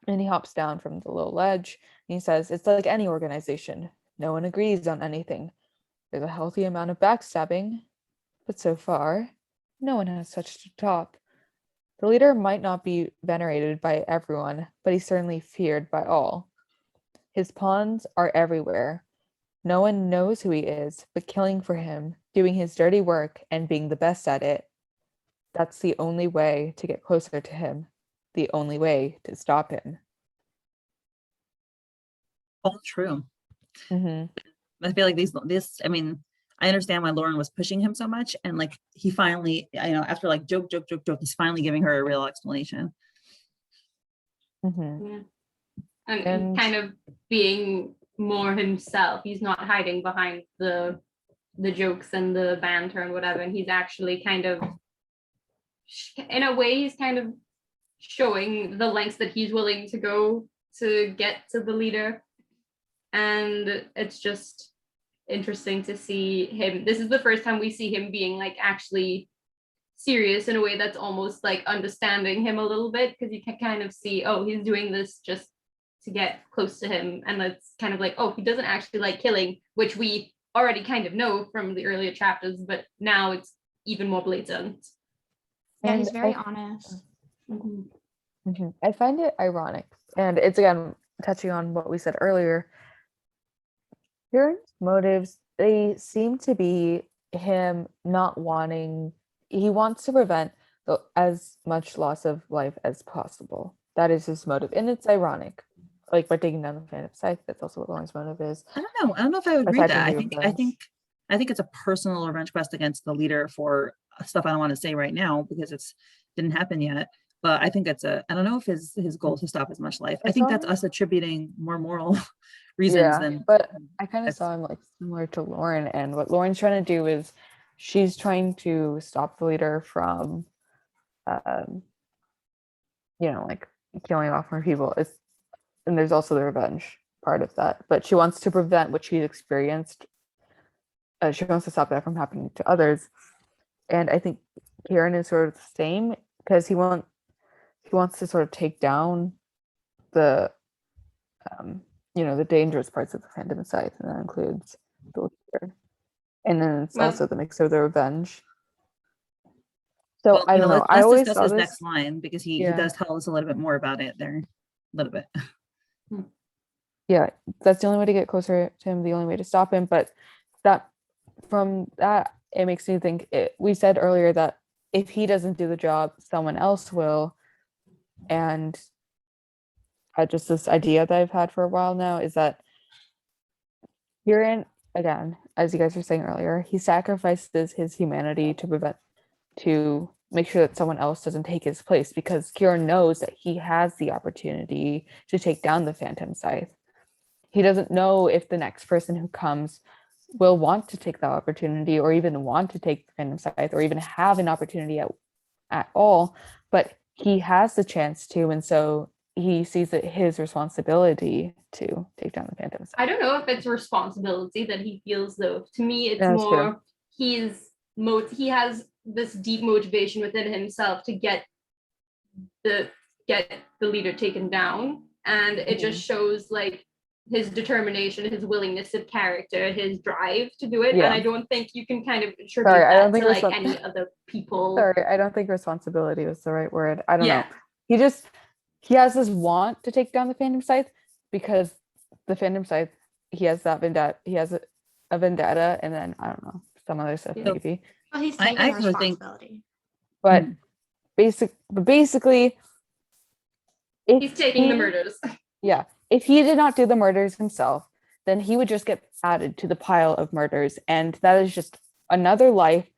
And he hops down from the little ledge and he says, it's like any organization. No one agrees on anything. There's a healthy amount of backstabbing, but so far, no one has touched the top. The leader might not be venerated by everyone, but he's certainly feared by all. His pawns are everywhere. No one knows who he is, but killing for him, doing his dirty work, and being the best at it, that's the only way to get closer to him, the only way to stop him. All true. Mm-hmm. I feel like this, I mean, I understand why Lauren was pushing him so much. And like, he finally, after like joke, he's finally giving her a real explanation. Mm-hmm. Yeah. And kind of being more himself. He's not hiding behind the jokes and the banter and whatever. And he's actually kind of, in a way, he's kind of showing the lengths that he's willing to go to get to the leader. And it's just interesting to see him. This is the first time we see him being like actually serious in a way that's almost like understanding him a little bit, because you can kind of see, oh, he's doing this just to get close to him. And it's kind of like, oh, he doesn't actually like killing, which we already kind of know from the earlier chapters, but now it's even more blatant. Yeah, he's And very honest. I find it ironic, and it's again touching on what we said earlier. Kieran's motives, they seem to be him not wanting, he wants to prevent as much loss of life as possible. That is his motive, and it's ironic. Like by taking down the Phantom Scythe, that's also what Lauren's motive is. I don't know if I would agree with Aside that. from the I think it's a personal revenge quest against the leader for stuff I don't want to say right now because it's didn't happen yet. But I think I don't know if his goal is to stop as much life. I think that's us attributing more moral reasons than. But I kind of saw him like similar to Lauren, and what Lauren's trying to do is she's trying to stop the leader from, like killing off more people. And there's also the revenge part of that, but she wants to prevent what she's experienced. She wants to stop that from happening to others. And I think Kieran is sort of the same, because he wants to sort of take down the the dangerous parts of the Phantom Scythe, and that includes the leader. And then it's also the mix of the revenge. So Well, I don't know. I let's always discuss saw his this next line because he does tell us a little bit more about it there, a little bit. Yeah, that's the only way to get closer to him, the only way to stop him. But that it makes me think, we said earlier that if he doesn't do the job, someone else will. And just this idea that I've had for a while now is that Kieran, again, as you guys were saying earlier, he sacrifices his humanity to make sure that someone else doesn't take his place, because Kieran knows that he has the opportunity to take down the Phantom Scythe. he doesn't know if the next person who comes will want to take that opportunity or even want to take the Phantom Scythe or even have an opportunity at all, but he has the chance to, and so he sees it his responsibility to take down the Phantom Scythe. I don't know if it's responsibility that he feels though. To me, it's That's more true. he has this deep motivation within himself to get the leader taken down, and it just shows like his determination, his willingness of character, his drive to do it. Yeah. And I don't think you can kind of attribute Sorry, I don't that think to like any other people. Sorry, I don't think responsibility was the right word. I don't Yeah. know. He has this want to take down the Phantom Scythe because the Phantom Scythe, he has that vendetta. He has a vendetta, and then I don't know, some other stuff Yeah. maybe. Well, he's I taking actually think- responsibility. But basically, if He's taking the murders. Yeah, if he did not do the murders himself, then he would just get added to the pile of murders, and that is just another life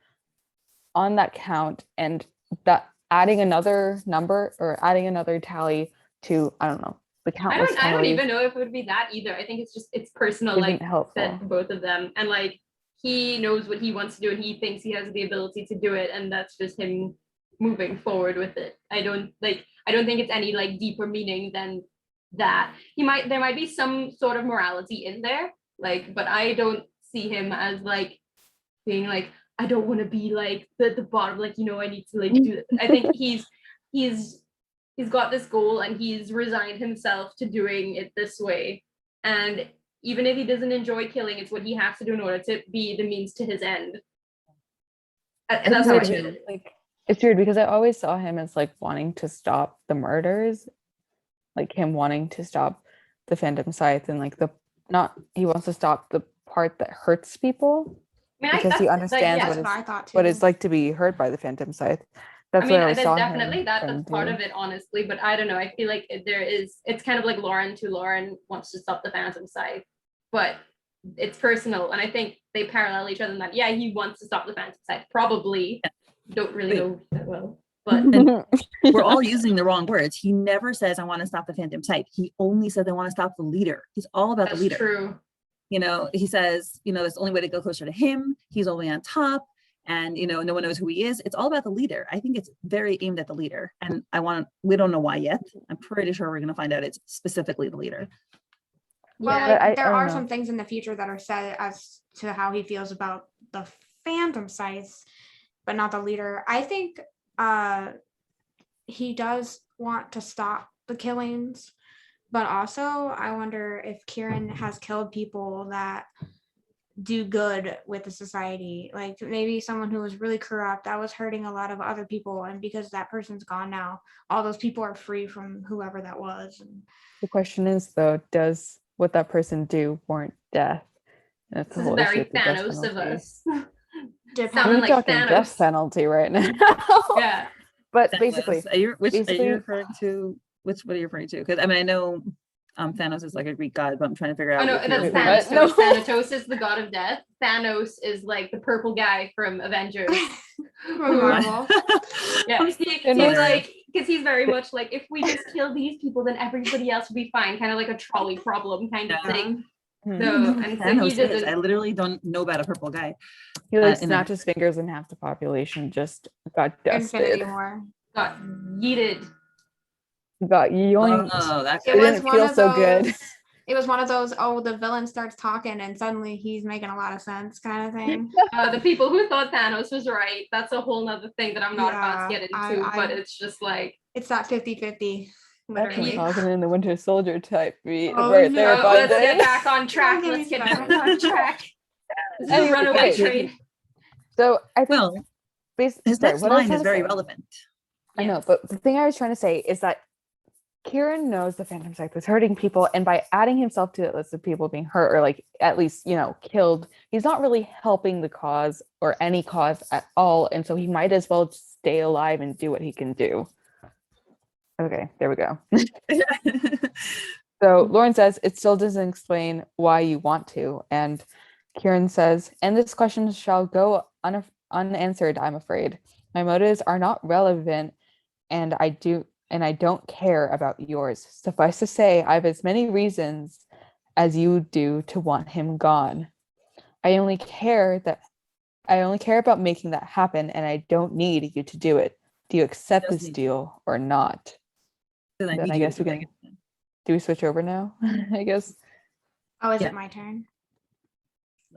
on that count, and that adding another number or adding another tally to, I don't know, the countless I don't tallies even know if it would be that either. I think it's personal, isn't like helpful. that both of them, and like he knows what he wants to do and he thinks he has the ability to do it, and that's just him moving forward with it. I don't think it's any like deeper meaning than that. There might be some sort of morality in there, like, but I don't see him as like being like, I don't want to be like the bottom, like, you know, I need to like do this. I think he's got this goal and he's resigned himself to doing it this way, and even if he doesn't enjoy killing, it's what he has to do in order to be the means to his end. And that's how I feel. Like, it's weird because I always saw him as like wanting to stop the murders, like him wanting to stop the Phantom Scythe, and like he wants to stop the part that hurts people because he understands That's what I thought too. what it's like to be hurt by the Phantom Scythe. That's I mean, what I there's saw definitely him that's trying part to of it, honestly, but I don't know. I feel like it's kind of like Lauren wants to stop the Phantom Scythe, but it's personal, and I think they parallel each other in that, yeah, he wants to stop the Phantom Scythe, probably. Don't really know that well, but We're all using the wrong words. He never says, I want to stop the Phantom Scythe. He only says, I want to stop the leader. He's all about that's the leader. true. You know, he says, you know, it's the only way to go closer to him. He's only on top, and, you know, no one knows who he is. It's all about the leader. I think it's very aimed at the leader, and we don't know why yet. I'm pretty sure we're going to find out it's specifically the leader. Well, Yeah, like, there I are don't some know. things in the future that are said as to how he feels about the Phantom Scythe, but not the leader. I think he does want to stop the killings, but also I wonder if Kieran has killed people that do good with the society, like maybe someone who was really corrupt that was hurting a lot of other people, and because that person's gone now, all those people are free from whoever that was. And The question is though, does what that person do warrant death? And that's This the is whole issue very with the death Thanos of penalty. us. depends. Someone We're like talking Thanos. death penalty right now. Yeah. But Thanos. basically, Are you basically- referring to what are you referring to? Because I mean, I know Thanos is like a Greek god, but I'm trying to figure out. Oh no, what that's you're Thanos. referring to. Thanatos. No. Thanatos is the god of death. Thanos is like the purple guy from Avengers. From Marvel. Yeah, he's hilarious. like, because he's very much like, if we just kill these people, then everybody else will be fine. Kind of like a trolley problem kind of Yeah. thing. Hmm. So, and so Thanos he is. doesn't. I literally don't know about a purple guy. He like in a- snapped his fingers and half the population just got Infinity dusted. War. Got yeeted. Got yoinked. Oh, that It It was didn't one feel of so those. good. It was one of those. Oh, the villain starts talking, and suddenly he's making a lot of sense, kind of thing. The people who thought Thanos was right, that's a whole nother thing that I'm not about to Yeah, get into, I- but it's just like, It's that 50-50, That's literally. what talking in the Winter Soldier type beat Oh, right no. there, let's Bundin. get back on track. Don't get Let's me get back started. on track. This is a Anyway, runaway okay. train. So I think well, his sorry, next what I was line trying is to very say- relevant. I know, but the thing I was trying to say is that Kieran knows the Phantom Scythe is hurting people, and by adding himself to that list of people being hurt or like at least, you know, killed, he's not really helping the cause or any cause at all. And so he might as well stay alive and do what he can do. Okay, there we go. So Lauren says it still doesn't explain why you want to. And Kieran says, and this question shall go unanswered, I'm afraid. My motives are not relevant, and I don't care about yours. Suffice to say, I have as many reasons as you do to want him gone. I only care about making that happen, and I don't need you to do it. Do you accept Does this need- deal or not? Then I Then need I you guess to we do can. Do we switch over now? I guess. Oh, is Yeah. it my turn?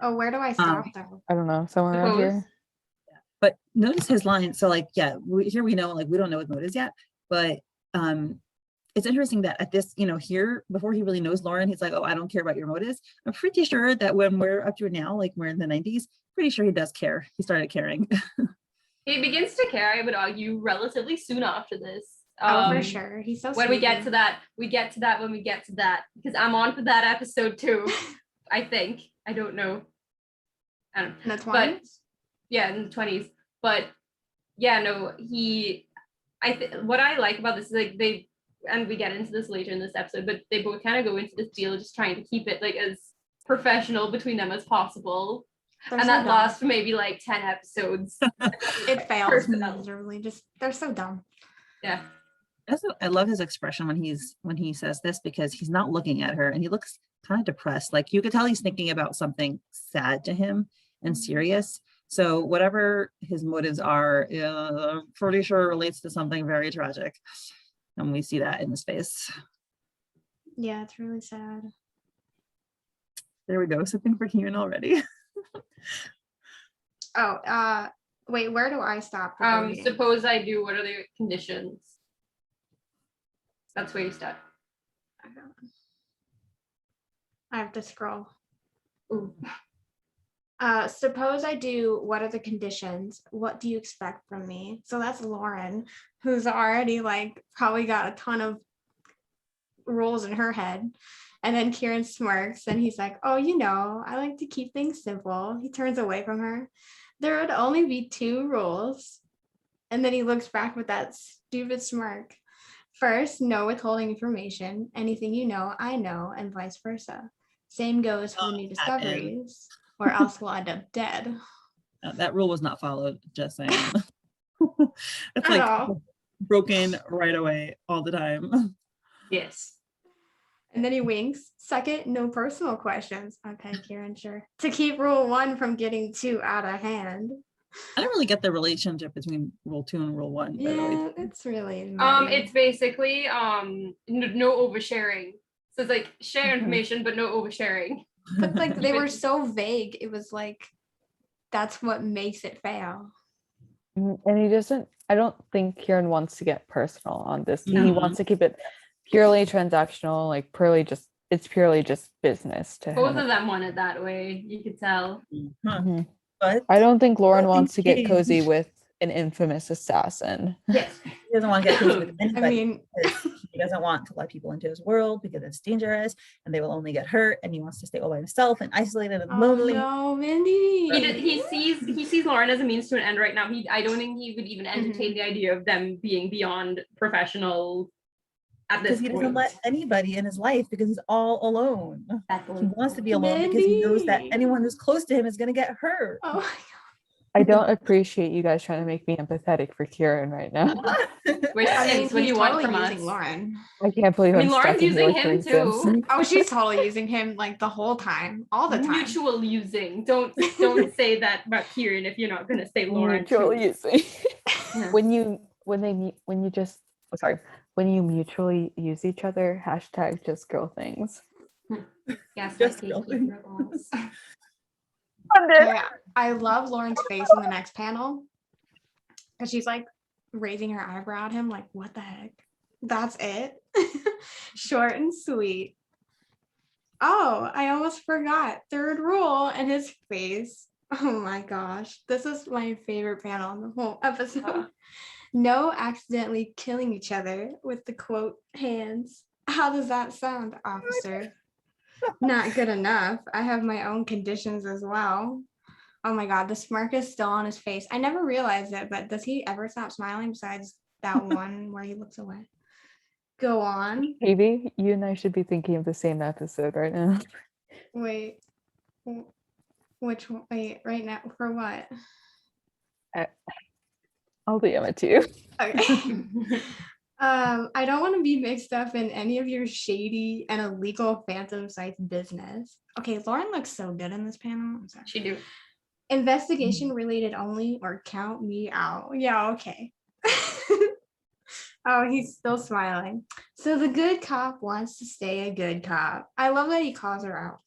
Oh, where do I stop though? I don't know. Somewhere around Suppose. here. But notice his line. So like, yeah, here we know, like, we don't know his motives yet, but it's interesting that at this, here, before he really knows Lauren, he's like, oh, I don't care about your motives. I'm pretty sure that when we're up to it now, like we're in the 90s, pretty sure he does care. He started caring. He begins to care, I would argue, relatively soon after this. Oh, for sure. He's so When we get sweet. to that, when we get to that, because I'm on for that episode too. I think. I don't know. I don't know. In the But 20s? yeah, in the 20s. But yeah, no, what I like about this is like and we get into this later in this episode, but they both kind of go into this deal just trying to keep it like as professional between them as possible. They're And so that dumb. lasts for maybe like 10 episodes. It fails Personal. miserably. They're so dumb. Yeah. I love his expression when he says this, because he's not looking at her and he looks kind of depressed. Like you could tell he's thinking about something sad to him and serious. So whatever his motives are, pretty sure relates to something very tragic. And we see that in his face. Yeah, it's really sad. There we go. Something for Kieran already. Oh, wait, where do I stop? with the reading? Suppose I do, what are the conditions? That's where you start. I have to scroll. Ooh. Suppose I do, what are the conditions? What do you expect from me? So that's Lauren, who's already like probably got a ton of rules in her head. And then Kieran smirks and he's like, oh, I like to keep things simple. He turns away from her. There would only be 2 rules. And then he looks back with that stupid smirk. First, no withholding information. Anything you know, I know, and vice versa. Same goes for new discoveries, or else we'll end up dead. That rule was not followed, just saying. It's At like all. broken right away all the time. Yes. And then he winks. Second, no personal questions. Okay, Kieran, sure. To keep rule 1 from getting too out of hand. I don't really get the relationship between rule 2 and rule 1. Yeah, it's really It's basically no oversharing. So it's like share information, but no oversharing. but like they were so vague. It was like that's what makes it fail. And I don't think Kieran wants to get personal on this. No. He wants to keep it purely transactional, like it's purely just business to Both him. of them want it that way, you could tell. Huh. Mhm. But I don't think Lauren Nothing wants to get changed. cozy with an infamous assassin. Yes. he doesn't want to get close with I anybody. mean, Because he doesn't want to let people into his world because it's dangerous and they will only get hurt, and he wants to stay all by himself and isolated and oh lonely. no, Mindy. He sees Lauren as a means to an end right now. I don't think he would even entertain the idea of them being beyond professional at this Because he point. doesn't let anybody in his life because he's all alone. That He boy. wants to be alone because he knows that Mindy. anyone who's close to him is going to get hurt. Oh my I don't appreciate you guys trying to make me empathetic for Kieran right now. We're I mean, Sims, what do he's you want totally from us? using Lauren. I can't believe I mean, I'm Lauren's stuck in here using with him 3 too. Sims. Oh, she's totally using him like the whole time, all the time. Mutual using. Don't say that about Kieran if you're not gonna say Lauren. Mutual too. using. Yeah. when you mutually use each other, hashtag just girl things. Yes, Just like going. girls. Yeah, I love Lauren's face in the next panel because she's like raising her eyebrow at him, like, what the heck? That's it? Short and sweet. Oh, I almost forgot. Third rule and his face. Oh my gosh. This is my favorite panel in the whole episode. No accidentally killing each other with the quote hands. How does that sound, officer? Not good enough. I have my own conditions as well. Oh my god, the smirk is still on his face. I never realized it, but does he ever stop smiling besides that one where he looks away? Go on. Maybe you and I should be thinking of the same episode right now. Wait. Which one? Wait, right now for what? I'll DM it to you. Okay. I don't want to be mixed up in any of your shady and illegal Phantom Scythe business. Okay, Lauren looks so good in this panel. I'm sorry. She do. Investigation related only, or count me out. Yeah, okay. Oh, he's still smiling. So the good cop wants to stay a good cop. I love that he calls her out,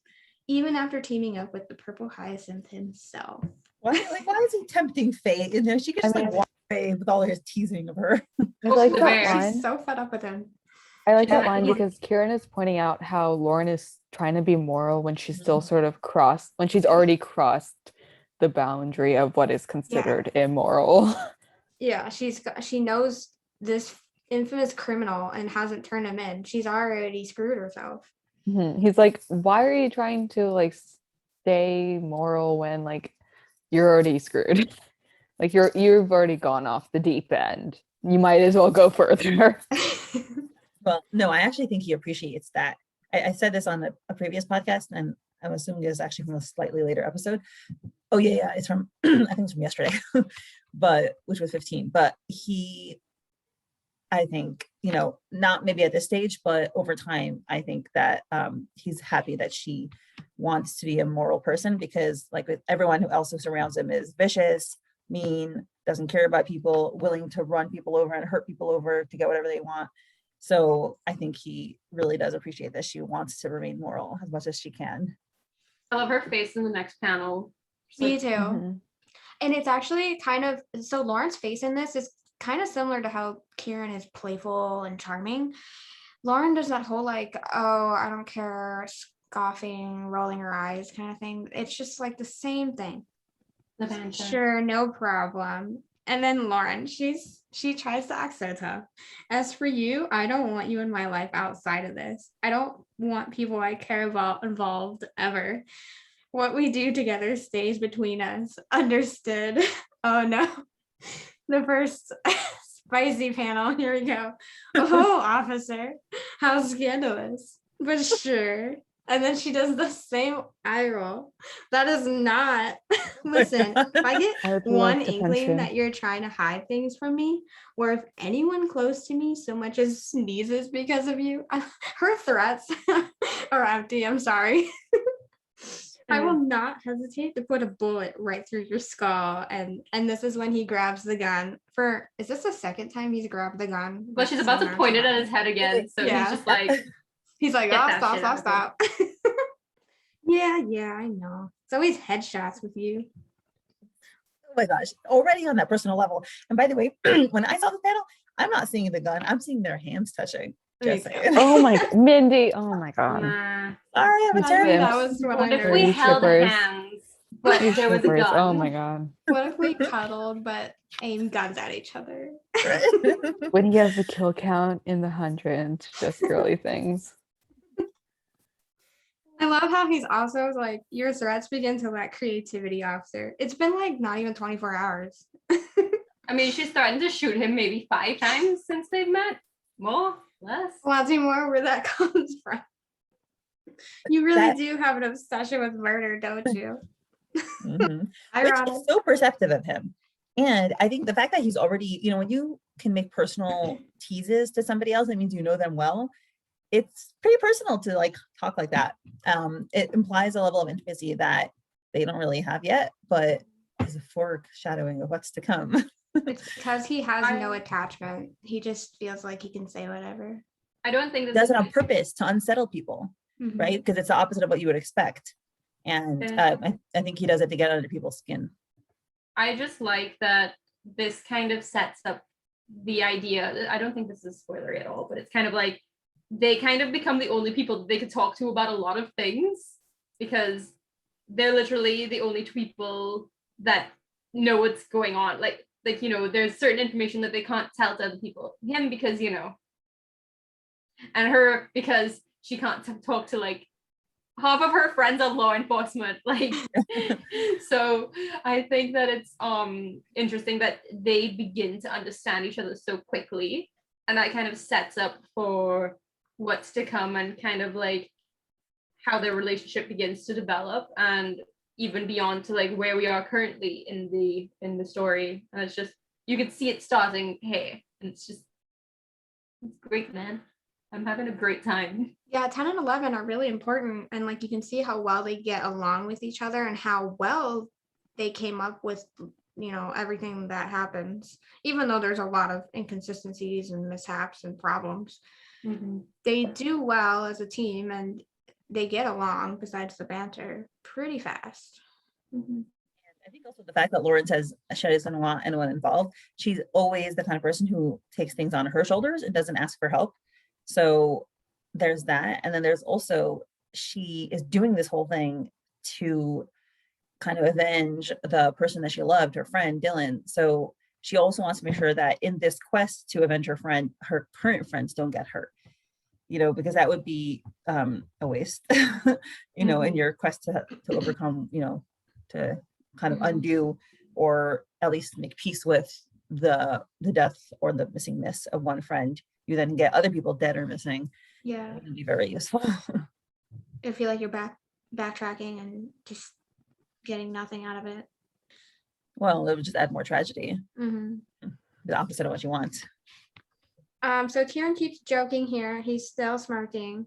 even after teaming up with the purple hyacinth himself. Why is he tempting fate? You know, she could just like walk away with all his teasing of her. I like the that bear. line. She's so fed up with him. I like that Yeah. line because Kieran is pointing out how Lauren is trying to be moral when she's still Mhm. sort of when she's already crossed the boundary of what is considered immoral. Yeah, she knows this infamous criminal and hasn't turned him in. She's already screwed herself. He's like, why are you trying to like stay moral when like you're already screwed? Like you've already gone off the deep end. You might as well go further. Well, no, I actually think he appreciates that. I said this on a previous podcast, and I'm assuming it's actually from a slightly later episode. Oh yeah, it's from I think it's from yesterday, but which was 15. But I think, you know, not maybe at this stage, but over time, I think that he's happy that she wants to be a moral person, because like with everyone who else who surrounds him is vicious, mean, doesn't care about people, willing to run people over and hurt people over to get whatever they want. So I think he really does appreciate that she wants to remain moral as much as she can. I love her face in the next panel. She's Me like, too. And it's actually kind of, so Lauren's face in this is kind of similar to how Kieran is playful and charming. Lauren does that whole like, oh, I don't care, scoffing, rolling her eyes kind of thing. It's just like the same thing. the banter. Sure, no problem. And then Lauren, she tries to act so tough. As for you, I don't want you in my life outside of this. I don't want people I care about involved ever. What we do together stays between us. Understood. Oh no. The first spicy panel. Here we go. Oh, officer. How scandalous. But sure. And then she does the same eye roll. That is not. Listen, if I get I would one love to inkling punch him. that you're trying to hide things from me, or if anyone close to me so much as sneezes because of you, her threats are empty. I'm sorry. I will not hesitate to put a bullet right through your skull. And this is when he grabs the gun. Is this the second time he's grabbed the gun? But she's about to point it at his head again. So Yeah. he's just like, He's like, Get oh, that shit out stop. Yeah, I know. It's always headshots with you. Oh my gosh, already on that personal level. And by the way, when I saw the panel, I'm not seeing the gun, I'm seeing their hands touching. Just Me too. saying. Oh my Mindy. Oh my god. nah. Sorry, I'm a These terrible. That Sims. was what What I if heard. we These held shippers. hands, but These there was a shippers. gun? Oh my god. What if we cuddled but aim guns at each other? When he has the kill count in the hundreds, just girly things. I love how he's also like, your threats begin to lack creativity, officer. It's been like not even 24 hours. I mean, she's starting to shoot him maybe 5 times since they've met. More, less. Let's see more where that comes from. You really do have an obsession with murder, don't you? Mhm. Which Ironic. is so perceptive of him. And I think the fact that he's already, you know, when you can make personal teases to somebody else, that means you know them well. It's pretty personal to like talk like that. It implies a level of intimacy that they don't really have yet, but is a foreshadowing of what's to come. It's because he has no attachment. He just feels like he can say whatever. I don't think this Does is it on purpose to unsettle people, Mhm. right? Because it's the opposite of what you would expect. And I think he does it to get under people's skin. I just like that this kind of sets up the idea. I don't think this is spoilery at all, but it's kind of like they kind of become the only people that they could talk to about a lot of things, because they're literally the only two people that know what's going on. Like you know, there's certain information that they can't tell to other people. Him because, you know, and her because she can't talk to like half of her friends are law enforcement. Like, so I think that it's interesting that they begin to understand each other so quickly, and that kind of sets up for what's to come and kind of like how their relationship begins to develop, and even beyond to like where we are currently in the story. And it's just, you can see it starting here, and it's just It's great, man. I'm having a great time. Yeah, 10 and 11 are really important. And like you can see how well they get along with each other and how well they came up with, everything that happens. Even though there's a lot of inconsistencies and mishaps and problems, they do well as a team and they get along, besides the banter, pretty fast. I think also the fact that Lauren says she doesn't want anyone involved, she's always the kind of person who takes things on her shoulders and doesn't ask for help. So there's that. And then there's also, she is doing this whole thing to kind of avenge the person that she loved, her friend Dylan. So she also wants to make sure that in this quest to avenge her friend, her current friends don't get hurt, because that would be a waste, in your quest to overcome, to kind of undo or at least make peace with the death or the missingness of one friend. You then get other people dead or missing. Yeah, It can be very useful. I feel like you're backtracking and just getting nothing out of it. Well, it would just add more tragedy. Mhm. The opposite of what you want. So Kieran keeps joking here. He's still smirking.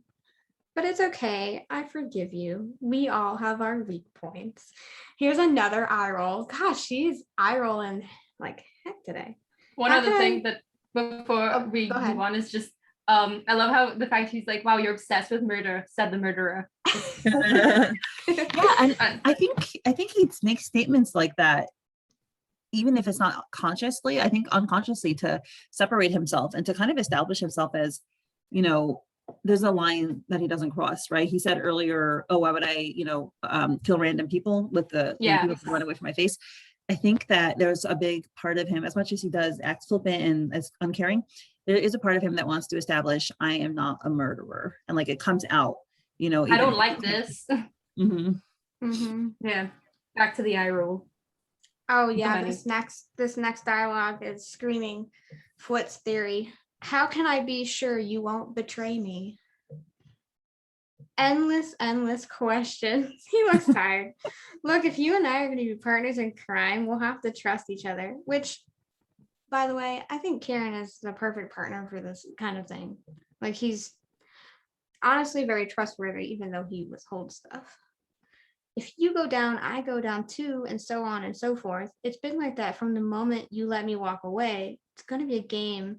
But it's okay. I forgive you. We all have our weak points. Here's another eye roll. Gosh, she's eye rolling like heck today. One other thing that before we go move ahead. on is just I love how the fact she's like, wow, you're obsessed with murder, said the murderer. Yeah, and I think he makes statements like that, even if it's not consciously, I think unconsciously, to separate himself and to kind of establish himself as, there's a line that he doesn't cross, right? He said earlier, oh, why would I, kill random people with the people who run away from my face? I think that there's a big part of him, as much as he does act flippant and as uncaring, there is a part of him that wants to establish, I am not a murderer. And like, it comes out, I don't like this. Mm-hmm. Yeah, back to the eye roll. Oh yeah, Funny. this next dialogue is screaming Fwoot's theory. How can I be sure you won't betray me? Endless questions. He looks tired. Look, if you and I are going to be partners in crime, we'll have to trust each other. Which, by the way, I think Kieran is the perfect partner for this kind of thing. Like, he's honestly very trustworthy, even though he withholds stuff. If you go down, I go down too, and so on and so forth. It's been like that from the moment you let me walk away. It's going to be a game.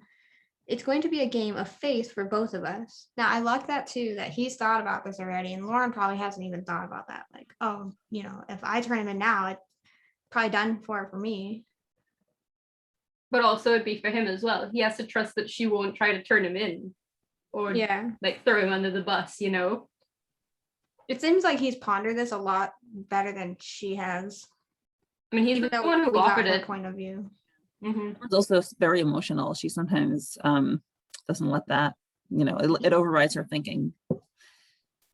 It's going to be a game of faith for both of us. Now, I like that too, that he's thought about this already, and Lauren probably hasn't even thought about that. Like, oh, if I turn him in now, it's probably done for me. But also it'd be for him as well. He has to trust that she won't try to turn him in or like throw him under the bus, It seems like he's pondered this a lot better than she has. I mean, he's Even the though one who we got offered her it. point of view. It's also very emotional. She sometimes doesn't let that, it overrides her thinking.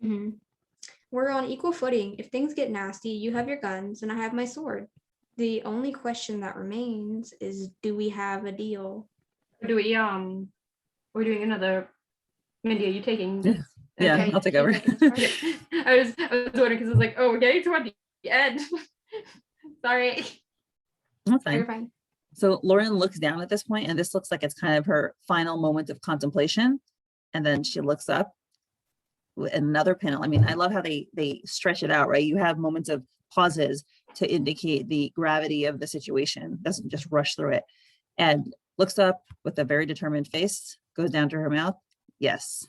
We're on equal footing. If things get nasty, you have your guns and I have my sword. The only question that remains is, do we have a deal? Or do we we're doing another. Mindy, are you taking this? Yeah, Okay, I'll take over. I was wondering because it's like, oh, we're getting toward the end. Sorry. That's You're fine. fine. So Lauren looks down at this point, and this looks like it's kind of her final moment of contemplation. And then she looks up with another panel. I mean, I love how they stretch it out, right? You have moments of pauses to indicate the gravity of the situation. Doesn't just rush through it. And looks up with a very determined face, goes down to her mouth. Yes.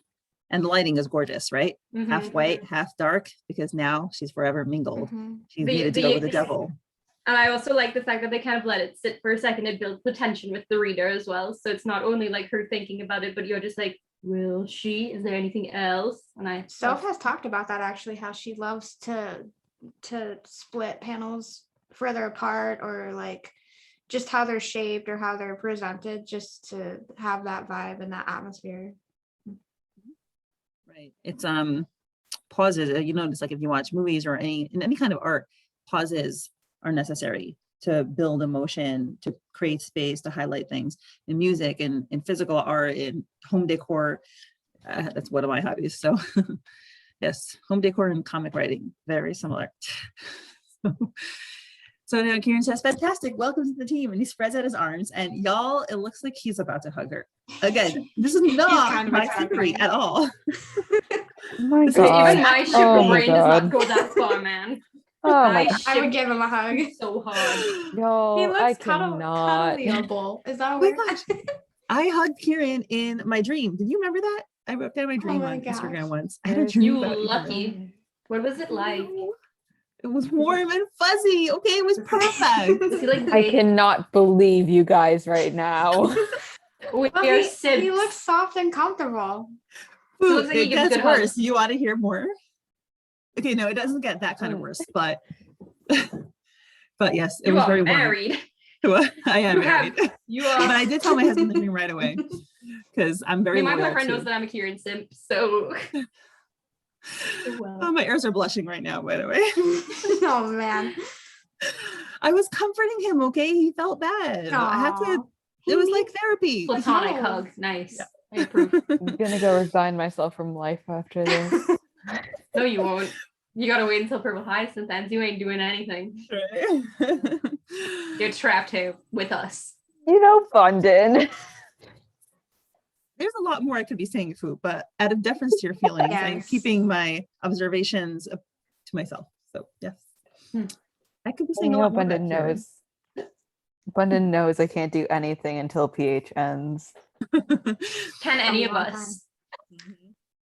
And the lighting is gorgeous, right? Half white, half dark, because now she's forever mingled. She's needed to go with the devil. And I also like the fact that they kind of let it sit for a second. It builds the tension with the reader as well. So it's not only like her thinking about it, but you're just like, will she? Is there anything else? And Soph has talked about that actually, how she loves to split panels further apart, or like just how they're shaped or how they're presented, just to have that vibe and that atmosphere. Right. It's pauses. You notice, like if you watch movies or in any kind of art, pauses are necessary to build emotion, to create space, to highlight things. In music and in physical art, in home decor, that's one of my hobbies. So yes, home decor and comic writing, very similar. So now Kieran says, fantastic, welcome to the team. And he spreads out his arms and y'all, it looks like he's about to hug her. Again, this is not kind of my excited. theory at all. Oh my This is god. Even my Oh sugar my brain does not God. go that far, man. Oh my god. I would give him a hug. So hard. Yo, He I looks cannot. cuddleable. Is that a Oh my word? gosh. I hugged Kieran in my dream. Did you remember that? I wrote down my dream my on Instagram gosh. once. I had a dream You about lucky. What was it like? It was warm and fuzzy. Okay, it was perfect. Was he like, I wait, cannot believe you guys right now. we Well, are he Sims. looks soft and comfortable. Ooh, looks like he it gives gets good worse. hugs. You want to hear more? Okay, no, it doesn't get that kind of worse, but yes, it You was are very warm. married. I am You have- married. You But are. I did tell my husband the dream right away because I'm I very mean, my loyal boyfriend to- knows that I'm a Kieran simp, so. Oh, my ears are blushing right now, by the way. Oh man. I was comforting him, okay? He felt bad. I had to, Aw. it was like therapy. Platonic No. hug. Nice. Yeah. I approve. I'm gonna go resign myself from life after this. No, you won't. You gotta wait until Purple Hyacinth ends. You ain't doing anything. You're trapped here with us. You know, Bundin. There's a lot more I could be saying, Fwoot, but out of deference to your feelings, I'm Yes. keeping my observations to myself. So yes, Hmm. I could be You saying a know, lot more. Bundin about Kieran. knows. Bundin knows I can't do anything until PH ends. Can any of long us?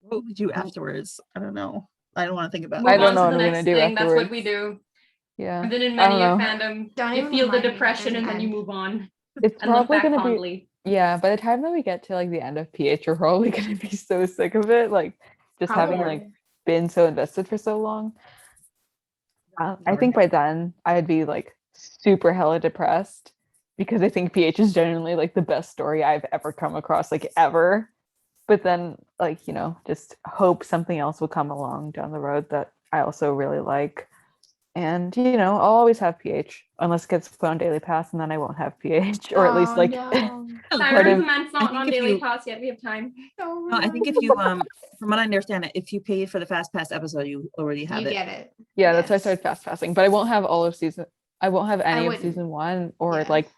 What would you do afterwards? I don't know. I don't want to think about Move I it. don't on know to what the I'm gonna next do thing. That's what afterwards. we do. Yeah. I've been in I many a don't know. fandom. Don't You even feel the remind me, it depression and doesn't then you end. move on It's and look probably back gonna be fondly. yeah, by the time that we get to like the end of PH, we're probably gonna be so sick of it. Like just having Probably. like been so invested for so long. I think by then I'd be like super hella depressed because I think PH is genuinely like the best story I've ever come across, like ever. But then like, you know, just hope something else will come along down the road that I also really like. And you know, I'll always have PH unless it gets put on Daily Pass, and then I won't have PH, or at least Oh, like no. part Siren of- Command's not think on if Daily you- Pass yet. We have time. Oh, No, I think if you from what I understand it, if you paid for the fast pass episode, you already have you it. get it. yeah, that's why I Yes. started fast passing, but I won't have all of season. I won't have any of wouldn't. season 1 or Yeah. like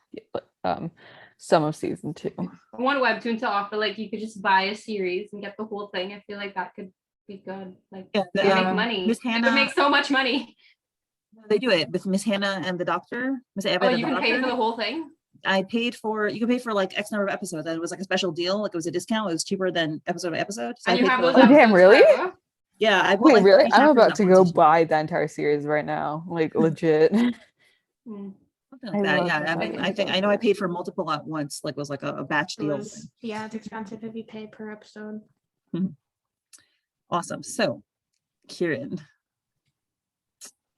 some of season 2. I want Webtoon to offer like you could just buy a series and get the whole thing. I feel like that could be good. Like Yeah, they Yeah. make money. Miss It would Hannah, make so much money. they do it with Miss Hannah and the doctor. Miss Eva Oh, and you the can pay doctor. for the whole thing. I paid for, you could pay for like X number of episodes, and it was like a special deal. Like it was a discount. It was cheaper than episode by episode. So And I you paid have for those those. Oh, damn, episodes really? forever. Yeah, I bought Wait, like really? 3 I'm chapters about at to once go each month. buy the entire series right now. Like legit. Mm. Something I like that. love Yeah, the I mean, Bundin I think I know I paid for multiple at once. Like it was like a batch It deal. was, yeah, it's expensive if you pay per episode. Awesome. So, Kieran,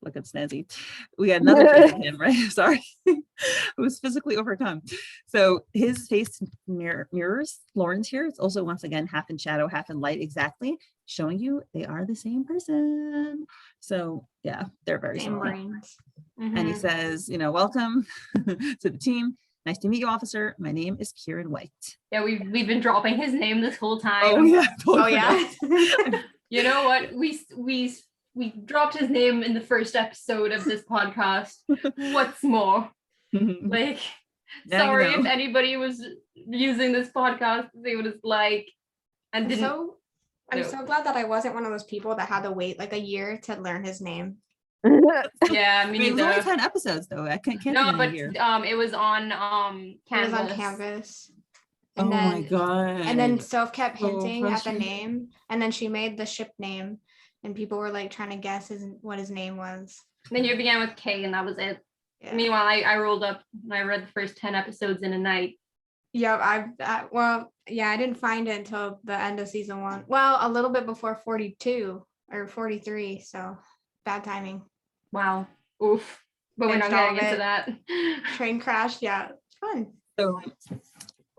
look at Snazzy. We got another face of him, right? Sorry, I was physically overcome. So his face mirrors Lauren's here. It's also once again half in shadow, half in light, exactly showing you they are the same person. So yeah, they're very Same similar. brains. And he Mhm. says, you know, welcome to the team. Nice to meet you, officer. My name is Kieran White. Yeah, we've been dropping his name this whole time. Oh yeah, Oh totally yeah. You know what? We dropped his name in the first episode of this podcast. What's more, forgot. like, Now you sorry if know. anybody was using this podcast to see what it's like and didn't. I'm No. so glad that I wasn't one of those people that had to wait like a year to learn his name. Yeah, me It was only neither. 10 episodes though. I can't No, do it in a year. but it was on It was on Canvas. Canvas. Oh And my then god. and then Soph kept So hinting at the frustrating. name, and then she made the ship name, and people were like trying to guess what his name was. Then you began with K, and that was it. Yeah. Meanwhile, I rolled up and I read the first 10 episodes in a night. Yeah, I didn't find it until the end of season 1. Well, a little bit before 42 or 43, so bad timing. Wow. Oof. But we're not Binged all getting of into it. that. Train crash, yeah, it's fun. So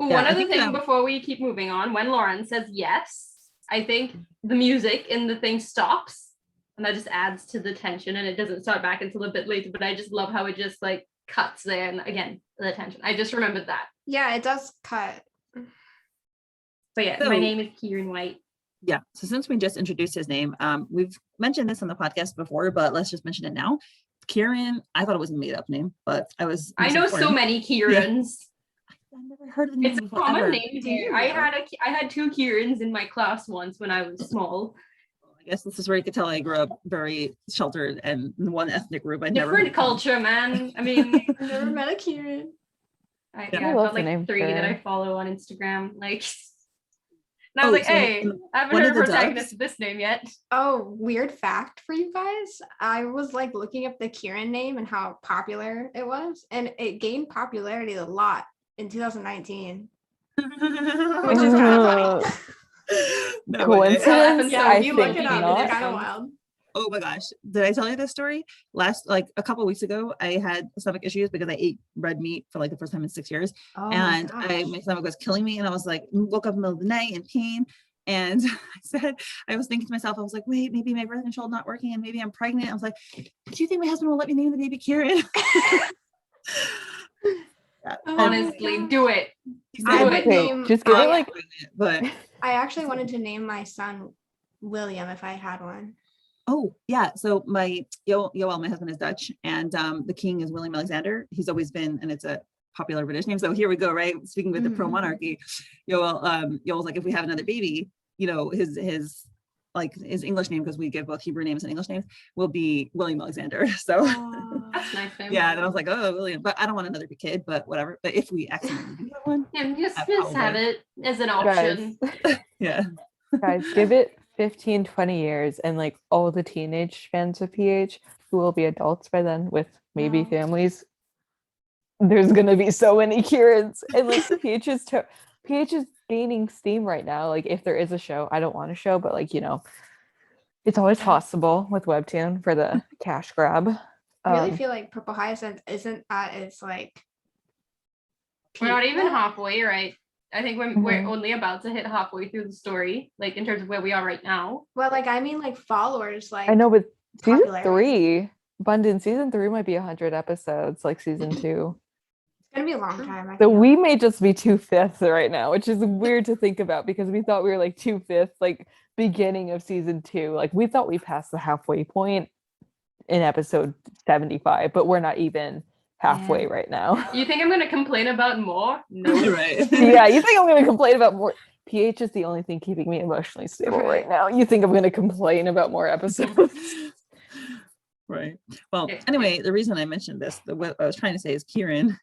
Ooh, Yeah, one I other think, thing before we keep moving on, when Lauren says yes, I think the music in the thing stops, and that just adds to the tension, and it doesn't start back until a bit later, but I just love how it just like cuts there, and again, the tension. I just remembered that. Yeah, it does cut. But yeah, So- my name is Kieran White. yeah, so since we just introduced his name, we've mentioned this on the podcast before, but let's just mention it now. Kieran, I thought it was a made up name, but I know so many Kierans. I've never heard of the name It's a before, common ever. name here. I had 2 Kierans in my class once when I was small. I guess this is where you could tell I grew up very sheltered and in one ethnic group. I never Different culture, man. I mean, I never met a Kieran. I've love got the like name 3 that I Kieran. follow on Instagram. Like, and I was like, so hey, I haven't one heard of a the protagonist dubs- of this name yet. Oh, weird fact for you guys. I was like looking up the Kieran name and how popular it was, and it gained popularity a lot in 2019, which is kind of funny. No way. Coincidence? Yeah, Yeah, I if you look think it up, not. it's kind of wild. Oh my gosh. Did I tell you this story? Like a couple of weeks ago, I had stomach issues because I ate red meat for like the first time in 6 years. Oh And my my stomach was killing me. And I was like, woke up in the middle of the night in pain. And I was thinking to myself, I was like, wait, maybe my birth control not working and maybe I'm pregnant. I was like, do you think my husband will let me name the baby Kieran? Yeah. Oh my Honestly, gosh. do it. I Do would it. name. Just give it like but I actually wanted to name my son William if I had one. oh yeah, so my Yoel, my husband is Dutch, and the king is William Alexander. He's always been, and it's a popular British name. So here we go, right? Speaking with the pro monarchy, Yoel's like, if we have another baby, his English name, because we give both Hebrew names and English names, will be William Alexander. So That's nice. Name. yeah, and I was like, oh, William, but I don't want another kid, but whatever. But if we accidentally do have one, Yeah, just probably. have it as an guys, option. yeah. guys, give it 15, 20 years and like all the teenage fans of PH who will be adults by then with maybe No. families. There's gonna be so many Kierans, and like PH is gaining steam right now. Like if there is a show, I don't want a show, but like it's always possible with Webtoon for the cash grab. I really feel like Purple Hyacinth isn't at its like. We're not peak even yet. halfway, right? I think we're only about to hit halfway through the story, like in terms of where we are right now. Well, like I mean, like followers. Like I know, but season popularity. 3, Bundin season 3 might be 100 episodes, like season 2. It's gonna be a long time. I So feel. we may just be 2/5 right now, which is weird to think about because we thought we were like 2/5, like beginning of season 2. Like we thought we passed the halfway point in episode 75, but we're not even halfway Yeah. right now. You think I'm gonna complain about more? No. Right. Yeah, you think I'm going to complain about more? PH is the only thing keeping me emotionally stable right now. You think I'm going to complain about more episodes? Right. Well, Yeah. anyway, the reason I mentioned this, what I was trying to say is Kieran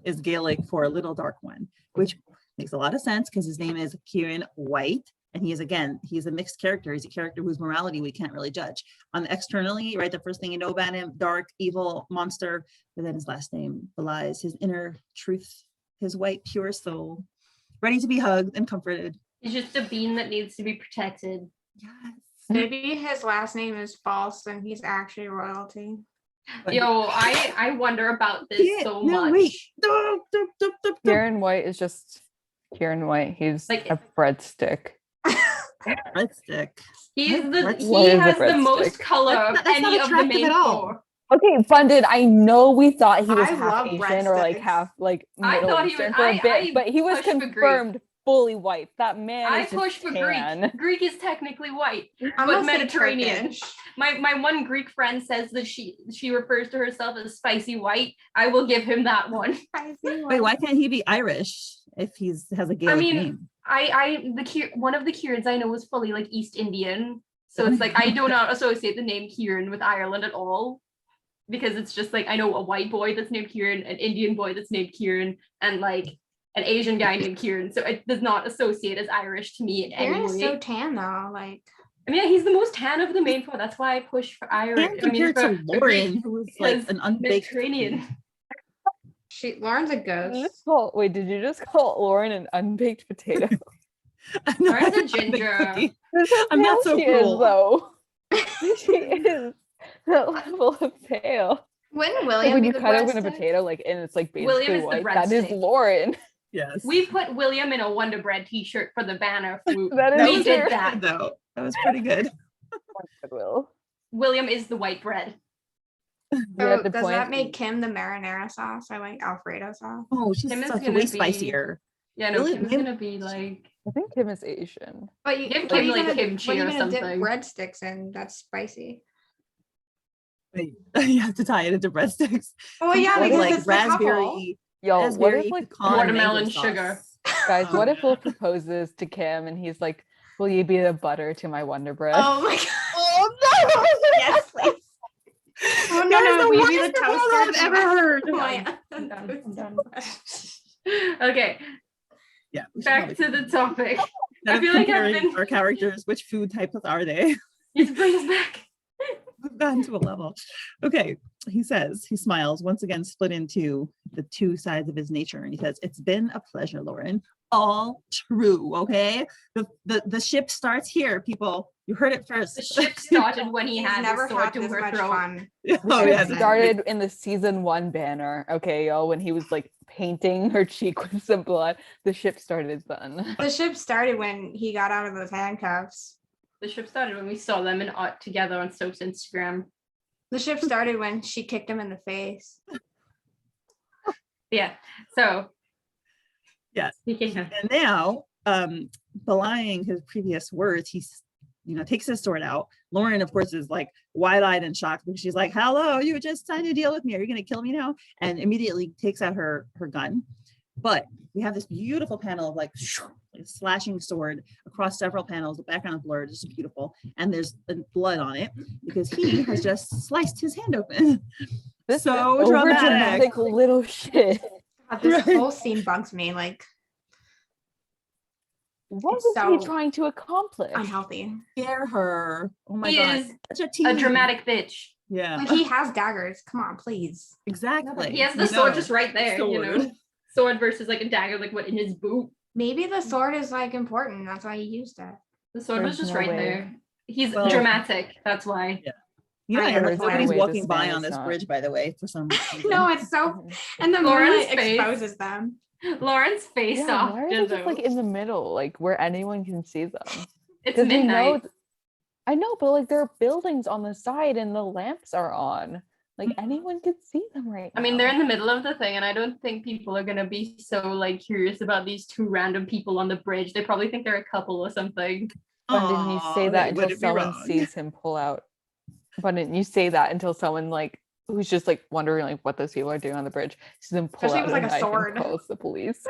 is Gaelic for little dark one, which makes a lot of sense because his name is Kieran White. And he's a mixed character. He's a character whose morality we can't really judge. On the externally, right, the first thing you know about him, dark, evil, monster, but then his last name belies his inner truth, his white, pure soul, ready to be hugged and comforted. He's just a bean that needs to be protected. Yes. Maybe his last name is false and he's actually royalty. But Yo, I wonder about this so much. Wait. Kieran White is just Kieran White. He's Like- a breadstick. Breadstick. He What is has a the most breadstick? color of That's any not of the attractive main at all. 4. Okay, Bundin, I know we thought he was I half love Asian or like breadsticks. half like I Middle thought he Eastern was- for a I bit, but he was pushed for Greek. confirmed fully white. That man I is push just for tan. Greek. Greek is technically white, I'm but gonna say Mediterranean. Turkish. My one Greek friend says that she refers to herself as spicy white. I will give him that one. Wait, why can't he be Irish if has a Gaelic mean, name? One of the Kierans I know was fully like East Indian, so it's like I do not associate the name Kieran with Ireland at all, because it's just like I know a white boy that's named Kieran, an Indian boy that's named Kieran, and like an Asian guy named Kieran. So it does not associate as Irish to me in any Aaron way. is so tan though. Like I mean, he's the most tan of the main 4. That's why I push for Irish. And compared for to Lauren, who is like because an unbaked Mediterranean. Lauren's a Did you ghost. just did you just call Lauren an unbaked potato? No, Lauren's a I'm unbaked ginger. cookie. That's how I'm not pale so she cruel. is, though. She is that level of pale. Wouldn't Like William when be you the cut open a breadstick? potato, like and it's like William basically is the white. That is breadstick. Lauren. Yes. We put William in a Wonder Bread t-shirt for the banner. Fwoot. That is We true. did pretty that. good, though. That was pretty good. Goodwill. William is the white bread. You're So at the does point. that make Kim the marinara sauce? I like Alfredo sauce. Oh, she's Kim is such gonna way be- spicier. Yeah, no, Really? Kim's gonna be like I think Kim is Asian. But you Give what are Kim, you like, gonna- kimchi what are you or gonna dip something. breadsticks in? That's spicy. Wait, you have to tie it into breadsticks. Oh yeah, What because if it's the couple. raspberry, Yo, what raspberry if like pecan Watermelon mango sugar. sauce. guys, Oh, what if Will yeah. proposes to Kim and he's like, will you be the butter to my Wonder Bread? Oh my god. Oh no! Yes, please. Oh no, That is no, the we worst be the proposal toaster. I've ever heard. Oh my I'm god. done. Okay, Yeah. we should back probably to the topic. Instead I of feel like I've comparing been- our characters, which food types are they? Just bring us back. We've gotten to a level. Okay, he says, he smiles, once again split into the two sides of his nature. And he says, it's been a pleasure, Lauren. All true, okay? The ship starts here, people. You heard it first. The ship started when he He's had never his sword had to this her much throat. fun. This Oh, shit yeah, started in the season 1 banner. Okay, y'all, when he was like painting her cheek with some blood, the ship started then. The ship started when he got out of those handcuffs. The ship started when we saw them in art together on Soap's Instagram. The ship started when she kicked him in the face. Yeah. So Yes. speaking of, And now, belying his previous words, he's, takes his sword out. Lauren, of course, is like wide-eyed and shocked because she's like, hello, you just signed a deal with me. Are you going to kill me now? And immediately takes out her gun. But we have this beautiful panel of like slashing sword across several panels. The background is blurred, it's beautiful. And there's blood on it because he has just sliced his hand open. This So dramatic. overdramatic little shit. God, this Right. whole scene bugs me. Like, What It's was so he trying to accomplish? unhealthy. Scare her. Oh my he God. is Such a teen. a dramatic bitch. Yeah, Like, he has daggers. Come on, please. exactly. He has the We sword know. just right there, Sword. Sword versus like a dagger, like what in his boot. Maybe the sword is like important. That's why he used it. The sword was There's just no right way. there. He's Well- dramatic. That's why. I know, Like, there's no nobody's way walking this by man on is this not- bridge, by the way, for some reason. No, it's so. And the Lauren's moonlight face. exposes them. Lauren's face Yeah, off. why are they just like in the middle, like where anyone can see them? It's 'Cause we know midnight. I know, but like there are buildings on the side and the lamps are on. Like anyone could see them right now. I mean, they're in the middle of the thing, and I don't think people are gonna be so like curious about these two random people on the bridge. They probably think they're a couple or something. Bundin, you say Aw, that they until wouldn't be someone wrong. sees him pull out. Bundin, you say that until someone like who's just like wondering like what those people are doing on the bridge sees them pull Especially out with, like, a knife and sword. calls the police.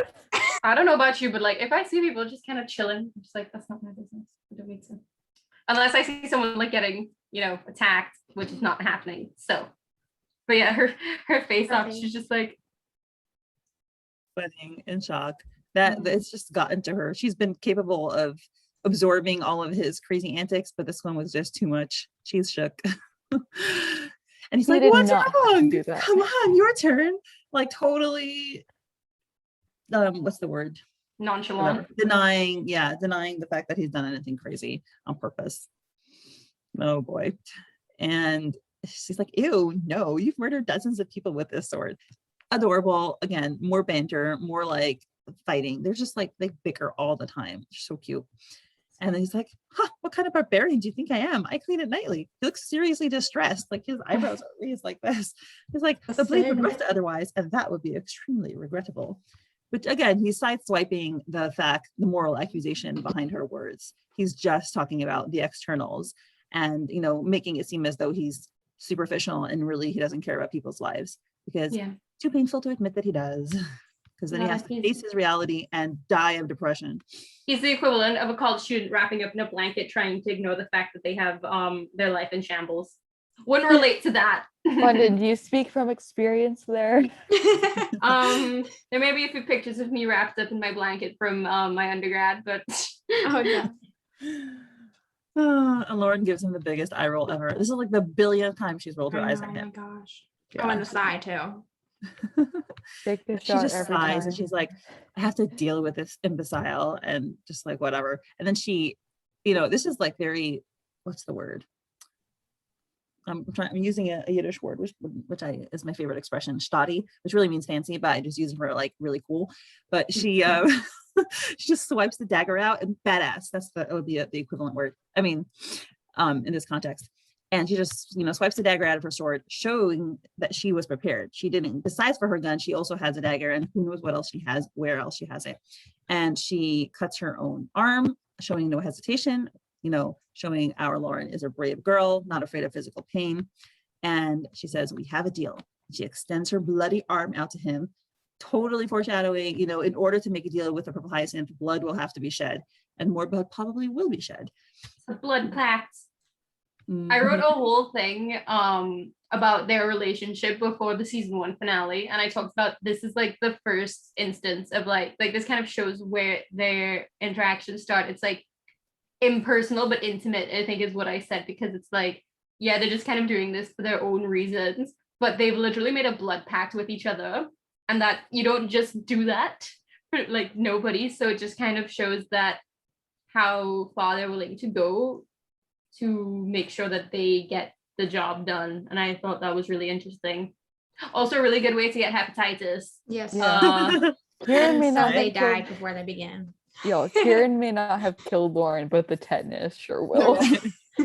I don't know about you, but like if I see people just kind of chilling, I'm just like, that's not my business. I don't need to. Unless I see someone like getting, attacked, which is not happening. So, but yeah, her face off, Okay. she's just like, Sweating in shock. That it's just gotten to her. She's been capable of absorbing all of his crazy antics, but this one was just too much. She's shook. And he's He like, did what's not have to wrong? do that. Come on, your turn. Like totally what's the word? nonchalant. Whatever. Denying the fact that he's done anything crazy on purpose. Oh boy. And she's like, ew, no, you've murdered dozens of people with this sword. Adorable. Again, more banter, more like fighting. They're just like, they bicker all the time. So cute. And then he's like, what kind of barbarian do you think I am? I clean it nightly. He looks seriously distressed. Like his eyebrows are raised like this. He's like, the blade would Listen. rust otherwise, and that would be extremely regrettable. But again, he's sideswiping the moral accusation behind her words. He's just talking about the externals and, making it seem as though he's superficial and really he doesn't care about people's lives because Yeah. too painful to admit that he does. Because then he Yeah, has to he's- face his reality and die of depression. He's the equivalent of a college student wrapping up in a blanket trying to ignore the fact that they have their life in shambles. Wouldn't relate to that. Bundin, do you speak from experience there? There may be a few pictures of me wrapped up in my blanket from my undergrad, but Oh no. And Lauren gives him the biggest eye roll ever. This is like the billionth time she's rolled her I eyes know, at oh my him. gosh. Yeah. Oh, and the side too. Take this She shot just every sighs time. and she's like, I have to deal with this imbecile and just like whatever. And then she, this is like very, what's the word? I'm using a Yiddish word, which is my favorite expression, stati, which really means fancy, but I just use it for like really cool. But she she just swipes the dagger out and badass. That would be the equivalent word. I mean, in this context. And she just, swipes the dagger out of her sword, showing that she was prepared. She didn't, besides for her gun, she also has a dagger and who knows what else she has, where else she has it. And she cuts her own arm, showing no hesitation, showing our Lauren is a brave girl, not afraid of physical pain. And she says, we have a deal. She extends her bloody arm out to him, totally foreshadowing, in order to make a deal with the purple hyacinth, blood will have to be shed, and more blood probably will be shed. The blood pact. Mhm. I wrote a whole thing about their relationship before the season 1 finale, and I talked about this is like the first instance of like this kind of shows where their interactions start. It's like impersonal but intimate, I think is what I said, because it's like, yeah, they're just kind of doing this for their own reasons, but they've literally made a blood pact with each other, and that you don't just do that for like nobody. So it just kind of shows that how far they're willing to go to make sure that they get the job done. And I thought that was really interesting. Also a really good way to get hepatitis. Yes. Kieran may And so not they have died killed, before they began. Kieran may not have killed Lauren, but the tetanus sure will.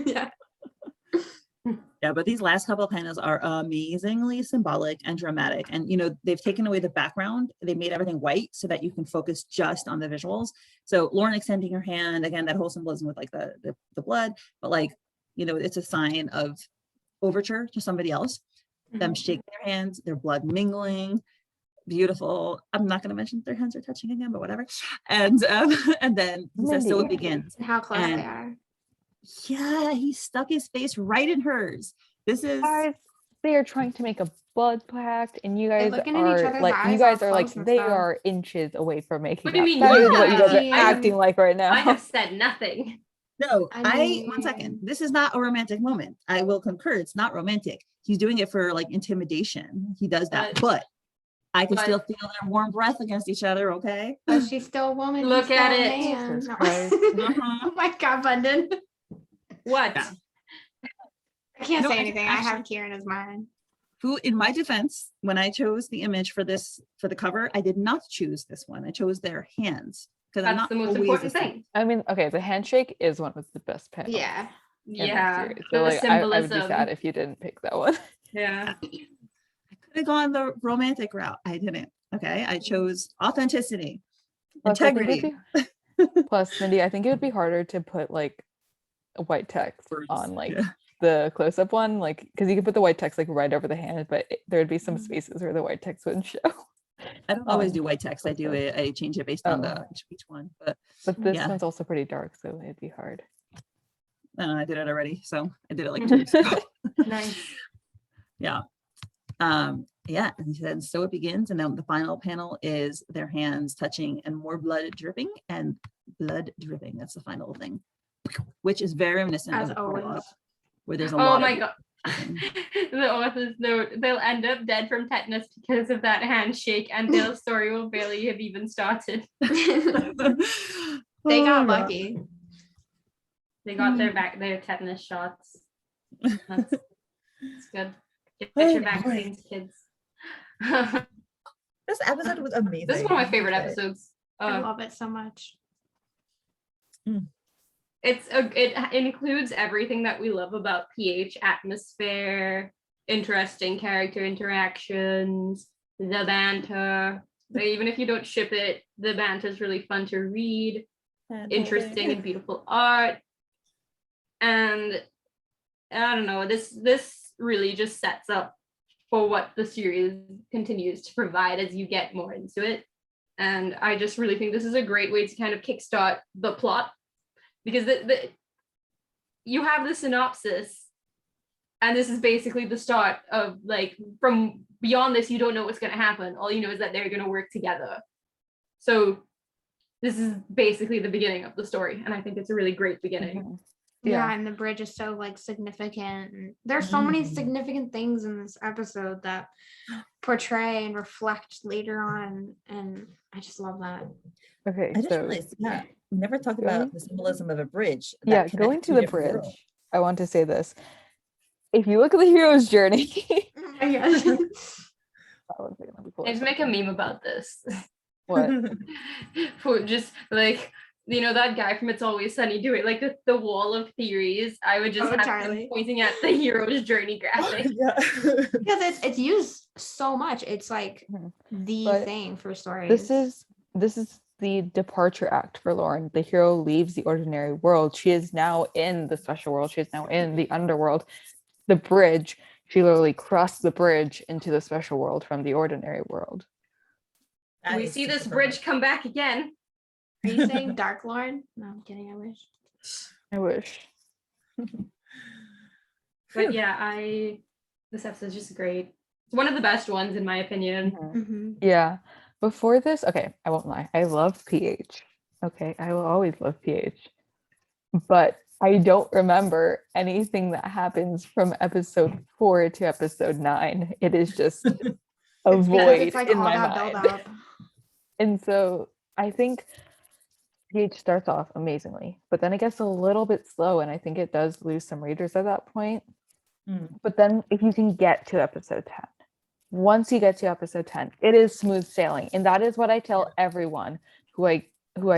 Yeah. Yeah, but these last couple of panels are amazingly symbolic and dramatic. And, they've taken away the background. They made everything white so that you can focus just on the visuals. So Lauren extending her hand, again, that whole symbolism with like the blood, but like, it's a sign of overture to somebody else, them shaking their hands, their blood mingling. Beautiful. I'm not going to mention their hands are touching again, but whatever. And then he says, so it begins. And how close And- they are. Yeah, he stuck his face right in hers. This is Guys, they are trying to make a blood pact, and you guys looking in each are other's like, eyes you guys all are like, close and they stuff. are inches away from making What do you out. mean? That is what you guys are Yeah. acting like right now. I have said nothing. no. I One second. mean- This is not a romantic moment. I will concur. It's not romantic. He's doing it for like intimidation. He does that, but I can still feel their warm breath against each other. Okay. But she's still a woman. Look he's at still a it. man. Jesus No. Christ. Uh-huh. Oh my God, Bundin. What? Yeah. I can't No, say I anything. actually- I have Kieran as mine. Who, in my defense, when I chose the image for the cover, I did not choose this one. I chose their hands because I'm That's not the most always important the same. thing. I mean, okay, the handshake is one of the best panels. Yeah. in the Yeah. series. For So the like, I would be symbolism. sad if you didn't pick that one. Yeah. I could have gone the romantic route. I didn't. Okay. I chose authenticity, Plus, I think it would integrity. Plus, Mindy, I think it would be harder to put like a white text Words, on like yeah. the close-up one, like because you could put the white text like right over the hand, but there would be some Mm-hmm. spaces where the white text wouldn't show. I don't always Um, do white text. I do okay. it. I change it based on Oh. the each one. But But this Yeah. one's also pretty dark, so it'd be hard. I did it already. So I did it like 2 weeks ago. Nice. Yeah. Yeah. And then so it begins. And then the final panel is their hands touching and more blood dripping and blood dripping. That's the final thing, which is very reminiscent As of the prologue, always. where there's a Oh lot my of God. The author's note, they'll end up dead from tetanus because of that handshake, and their story will barely have even started. They got lucky. They got their tetanus shots. That's good. Get your vaccines, kids. This episode was amazing. This is one of my favorite Okay. episodes. I love it so much. It includes everything that we love about PH: atmosphere, interesting character interactions, the banter. Even if you don't ship it, the banter is really fun to read. Interesting and beautiful art. And I don't know, this really just sets up for what the series continues to provide as you get more into it. And I just really think this is a great way to kind of kickstart the plot, because you have the synopsis, and this is basically the start of, like, from beyond this, you don't know what's going to happen. All you know is that they're going to work together. So this is basically the beginning of the story, and I think it's a really great beginning. Mhm. Yeah. Yeah. And the bridge is so like significant. And there's so many significant things in this episode that portray and reflect later on. And I just love that. Okay, I just so realized, yeah, we never talked Going- about the symbolism of a bridge. that yeah, connects going to two the different bridge, worlds. I want to say this. If you look at the hero's journey, Oh my gosh. One second, let me pull I it just make a up. meme about this. What? For just like, you know, that guy from It's Always Sunny do it, like the wall of theories. I would just Oh, have Charlie. him pointing at the hero's journey graphic. Yeah. Because it's used so much. It's like Mhm. the But thing for stories. This is the departure act for Lauren. The hero leaves the ordinary world. She is now in the special world. She is now in the underworld. The bridge she literally crossed the bridge into the special world from the ordinary world. That We is see this super bridge much. come back again. Are you saying Dark Lord? No, I'm kidding. I wish. I wish. But yeah, this episode's just great. It's one of the best ones in my opinion. Mm-hmm. Yeah. Before this, okay, I won't lie. I love PH. Okay, I will always love PH. But I don't remember anything that happens from episode 4 to episode 9. It is just a Because void it's like in all my that mind. build up. And so I think PH starts off amazingly, but then it gets a little bit slow, and I think it does lose some readers at that point. But then if you can get to episode 10, once you get to episode 10, it is smooth sailing. And that is what I tell everyone who I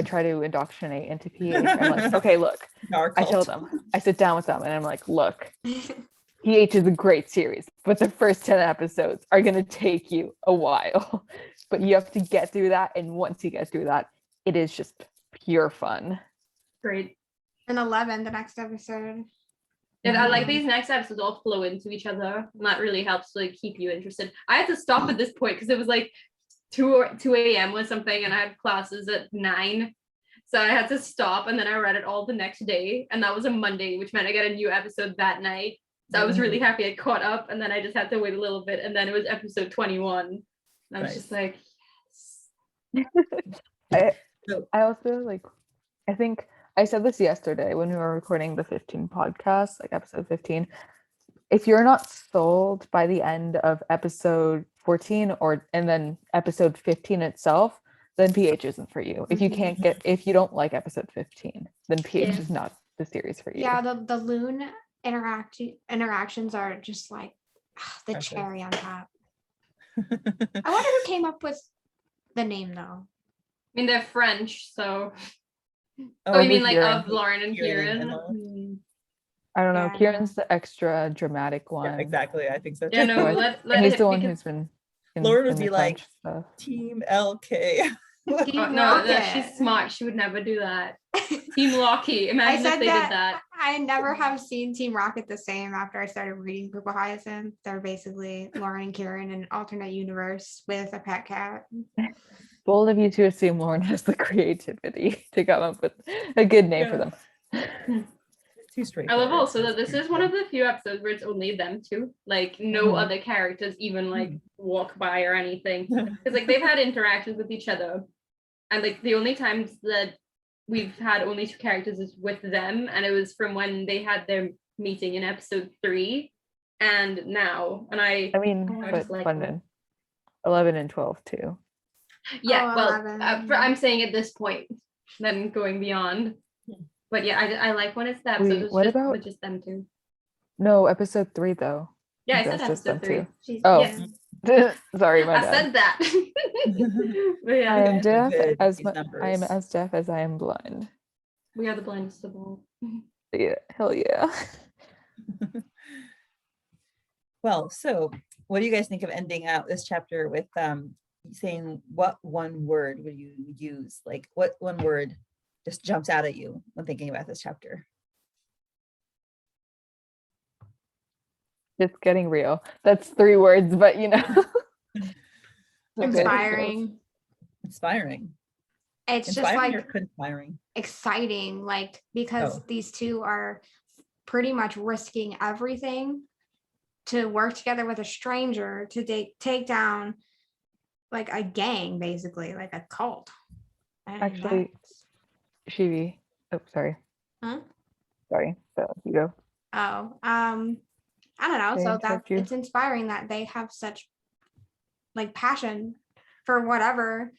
try to indoctrinate into PH. I'm like, okay, look, I tell them, I sit down with them and I'm like, look, PH is a great series, but the first 10 episodes are going to take you a while. But you have to get through that. And once you get through that, it is just pure fun. Great. And 11, the next episode. And I like these next episodes all flow into each other, and that really helps to like keep you interested. I had to stop at this point because it was like 2 a.m. or something, and I had classes at 9. So I had to stop, and then I read it all the next day, and that was a Monday, which meant I got a new episode that night. So I was really happy I caught up, and then I just had to wait a little bit, and then it was episode 21. And I was just like, I also like, I think I said this yesterday when we were recording the 15 podcast, like episode 15. If you're not sold by the end of episode 14 and then episode 15 itself, then PH isn't for you. If you can't if you don't like episode 15, then PH is not the series for you. Yeah, the loon interactions are just like the cherry on top. I wonder who came up with the name though. I mean, they're French, so. Oh, you mean like Kieran. of Lauren and Kieran Kieran? and I don't know. Yeah. Kieran's the extra dramatic one. Yeah, exactly. I think so too. Yeah, no, And let he's it, the one because- who's been in, Lauren would in the be like, French stuff. Team LK. Team no, Rocket. she's smart. She would never do that. Team Locky. I Imagine said if they did that. I never have seen Team Rocket the same after I started reading Group of Hyacinth. They're basically Lauren and Kieran in an alternate universe with a pet cat. Bold of you to assume Lauren has the creativity to come up with a good name for them. It's too straight. I love also that this is one of the few episodes where it's only them two. Like no other characters even like walk by or anything. Because like they've had interactions with each other. And like the only times that we've had only 2 characters is with them. And it was from when they had their meeting in episode 3 and now. And I mean, I but just like Bundin. 11 and 12 too. yeah, Oh, well, 11. I'm saying at this point, then going beyond. But yeah, I like when it's the episode. Wait, It's what just, about- with just them two. No, episode 3 though. Yeah, I That's said just them episode 3. She's Oh. Yeah. Sorry, my I bad. said that. But yeah, I am guys are deaf good as with these I am numbers. as deaf as I am blind. we are the blindest of all. Yeah, hell yeah. Well, so what do you guys think of ending out this chapter with saying what one word would you use? Like what one word just jumps out at you when thinking about this chapter? It's getting real. That's 3 words, but you know. inspiring. Inspiring. It's just Inspiring like or conspiring? exciting, like because Oh. these two are pretty much risking everything to work together with a stranger to take down like a gang, basically, like a cult. And Actually, Shivii. Oh, sorry. Huh? Sorry. So you go. I don't know. They So that interrupt you? it's inspiring that they have such like passion for whatever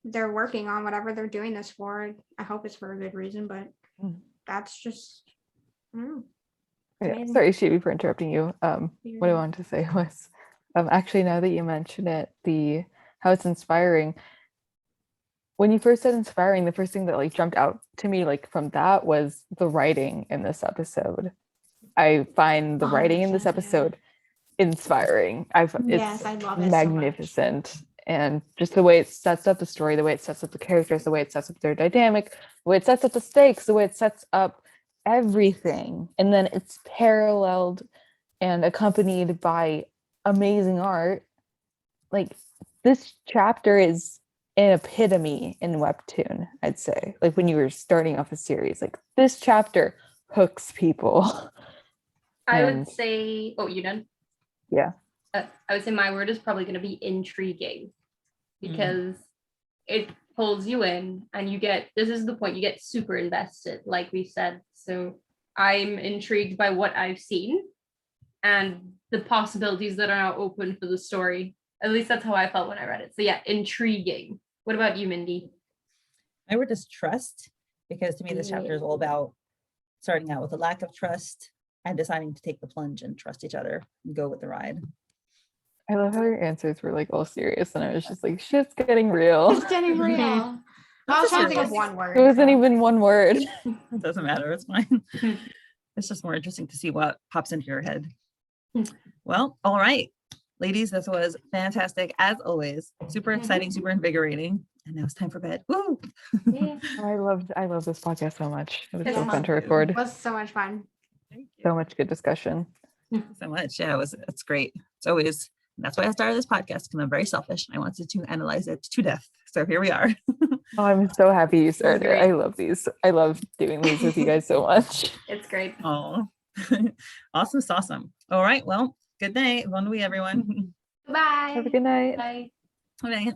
they're working on, whatever they're doing this for. I hope it's for a good reason, but Mm. that's just Yeah, amazing. sorry, Shivii, for interrupting you. What I wanted to say was, actually, now that you mention it, how it's inspiring. When you first said inspiring, the first thing that like jumped out to me like from that was the writing in this episode. I find the writing in this 100%, yeah. episode inspiring. Yes, It's I love it so much. magnificent. And just the way it sets up the story, the way it sets up the characters, the way it sets up their dynamic, the way it sets up the stakes, the way it sets up everything. And then it's paralleled and accompanied by amazing art. Like, this chapter is an epitome in webtoon, I'd say. Like, when you were starting off a series, like, this chapter hooks people. I would And- say, oh, you done? Yeah. I would say my word is probably going to be intriguing, because it pulls you in and you get, this is the point, you get super invested, like we said. So I'm intrigued by what I've seen and the possibilities that are now open for the story. At least that's how I felt when I read it. So yeah, intriguing. What about you, Mindy? My word is trust, because to me this chapter is all about starting out with a lack of trust and deciding to take the plunge and trust each other and go with the ride. I love how your answers were like all serious, and I was just like, shit's getting real. It's getting real. I was trying to think of one word. It wasn't so. even one word. It doesn't matter, it's fine. It's just more interesting to see what pops into your head. Well, all right, ladies, this was fantastic as always. Super exciting, super invigorating. And now it's time for bed. Woo! Yeah. I love this podcast so much. It was It's so fun to fun. record. It was so much fun. Thank you So much good discussion. so much. Yeah, it's great. It's always, that's why I started this podcast, because I'm very selfish. I wanted to analyze it to death. So here we are. Oh, I'm so happy you started. great. I love these. I love doing these with you guys so much. It's great. Oh, awesome. Awesome. All right. Well, good night. Bon nuit, everyone. Bye. Have a good night. Bye. Good night.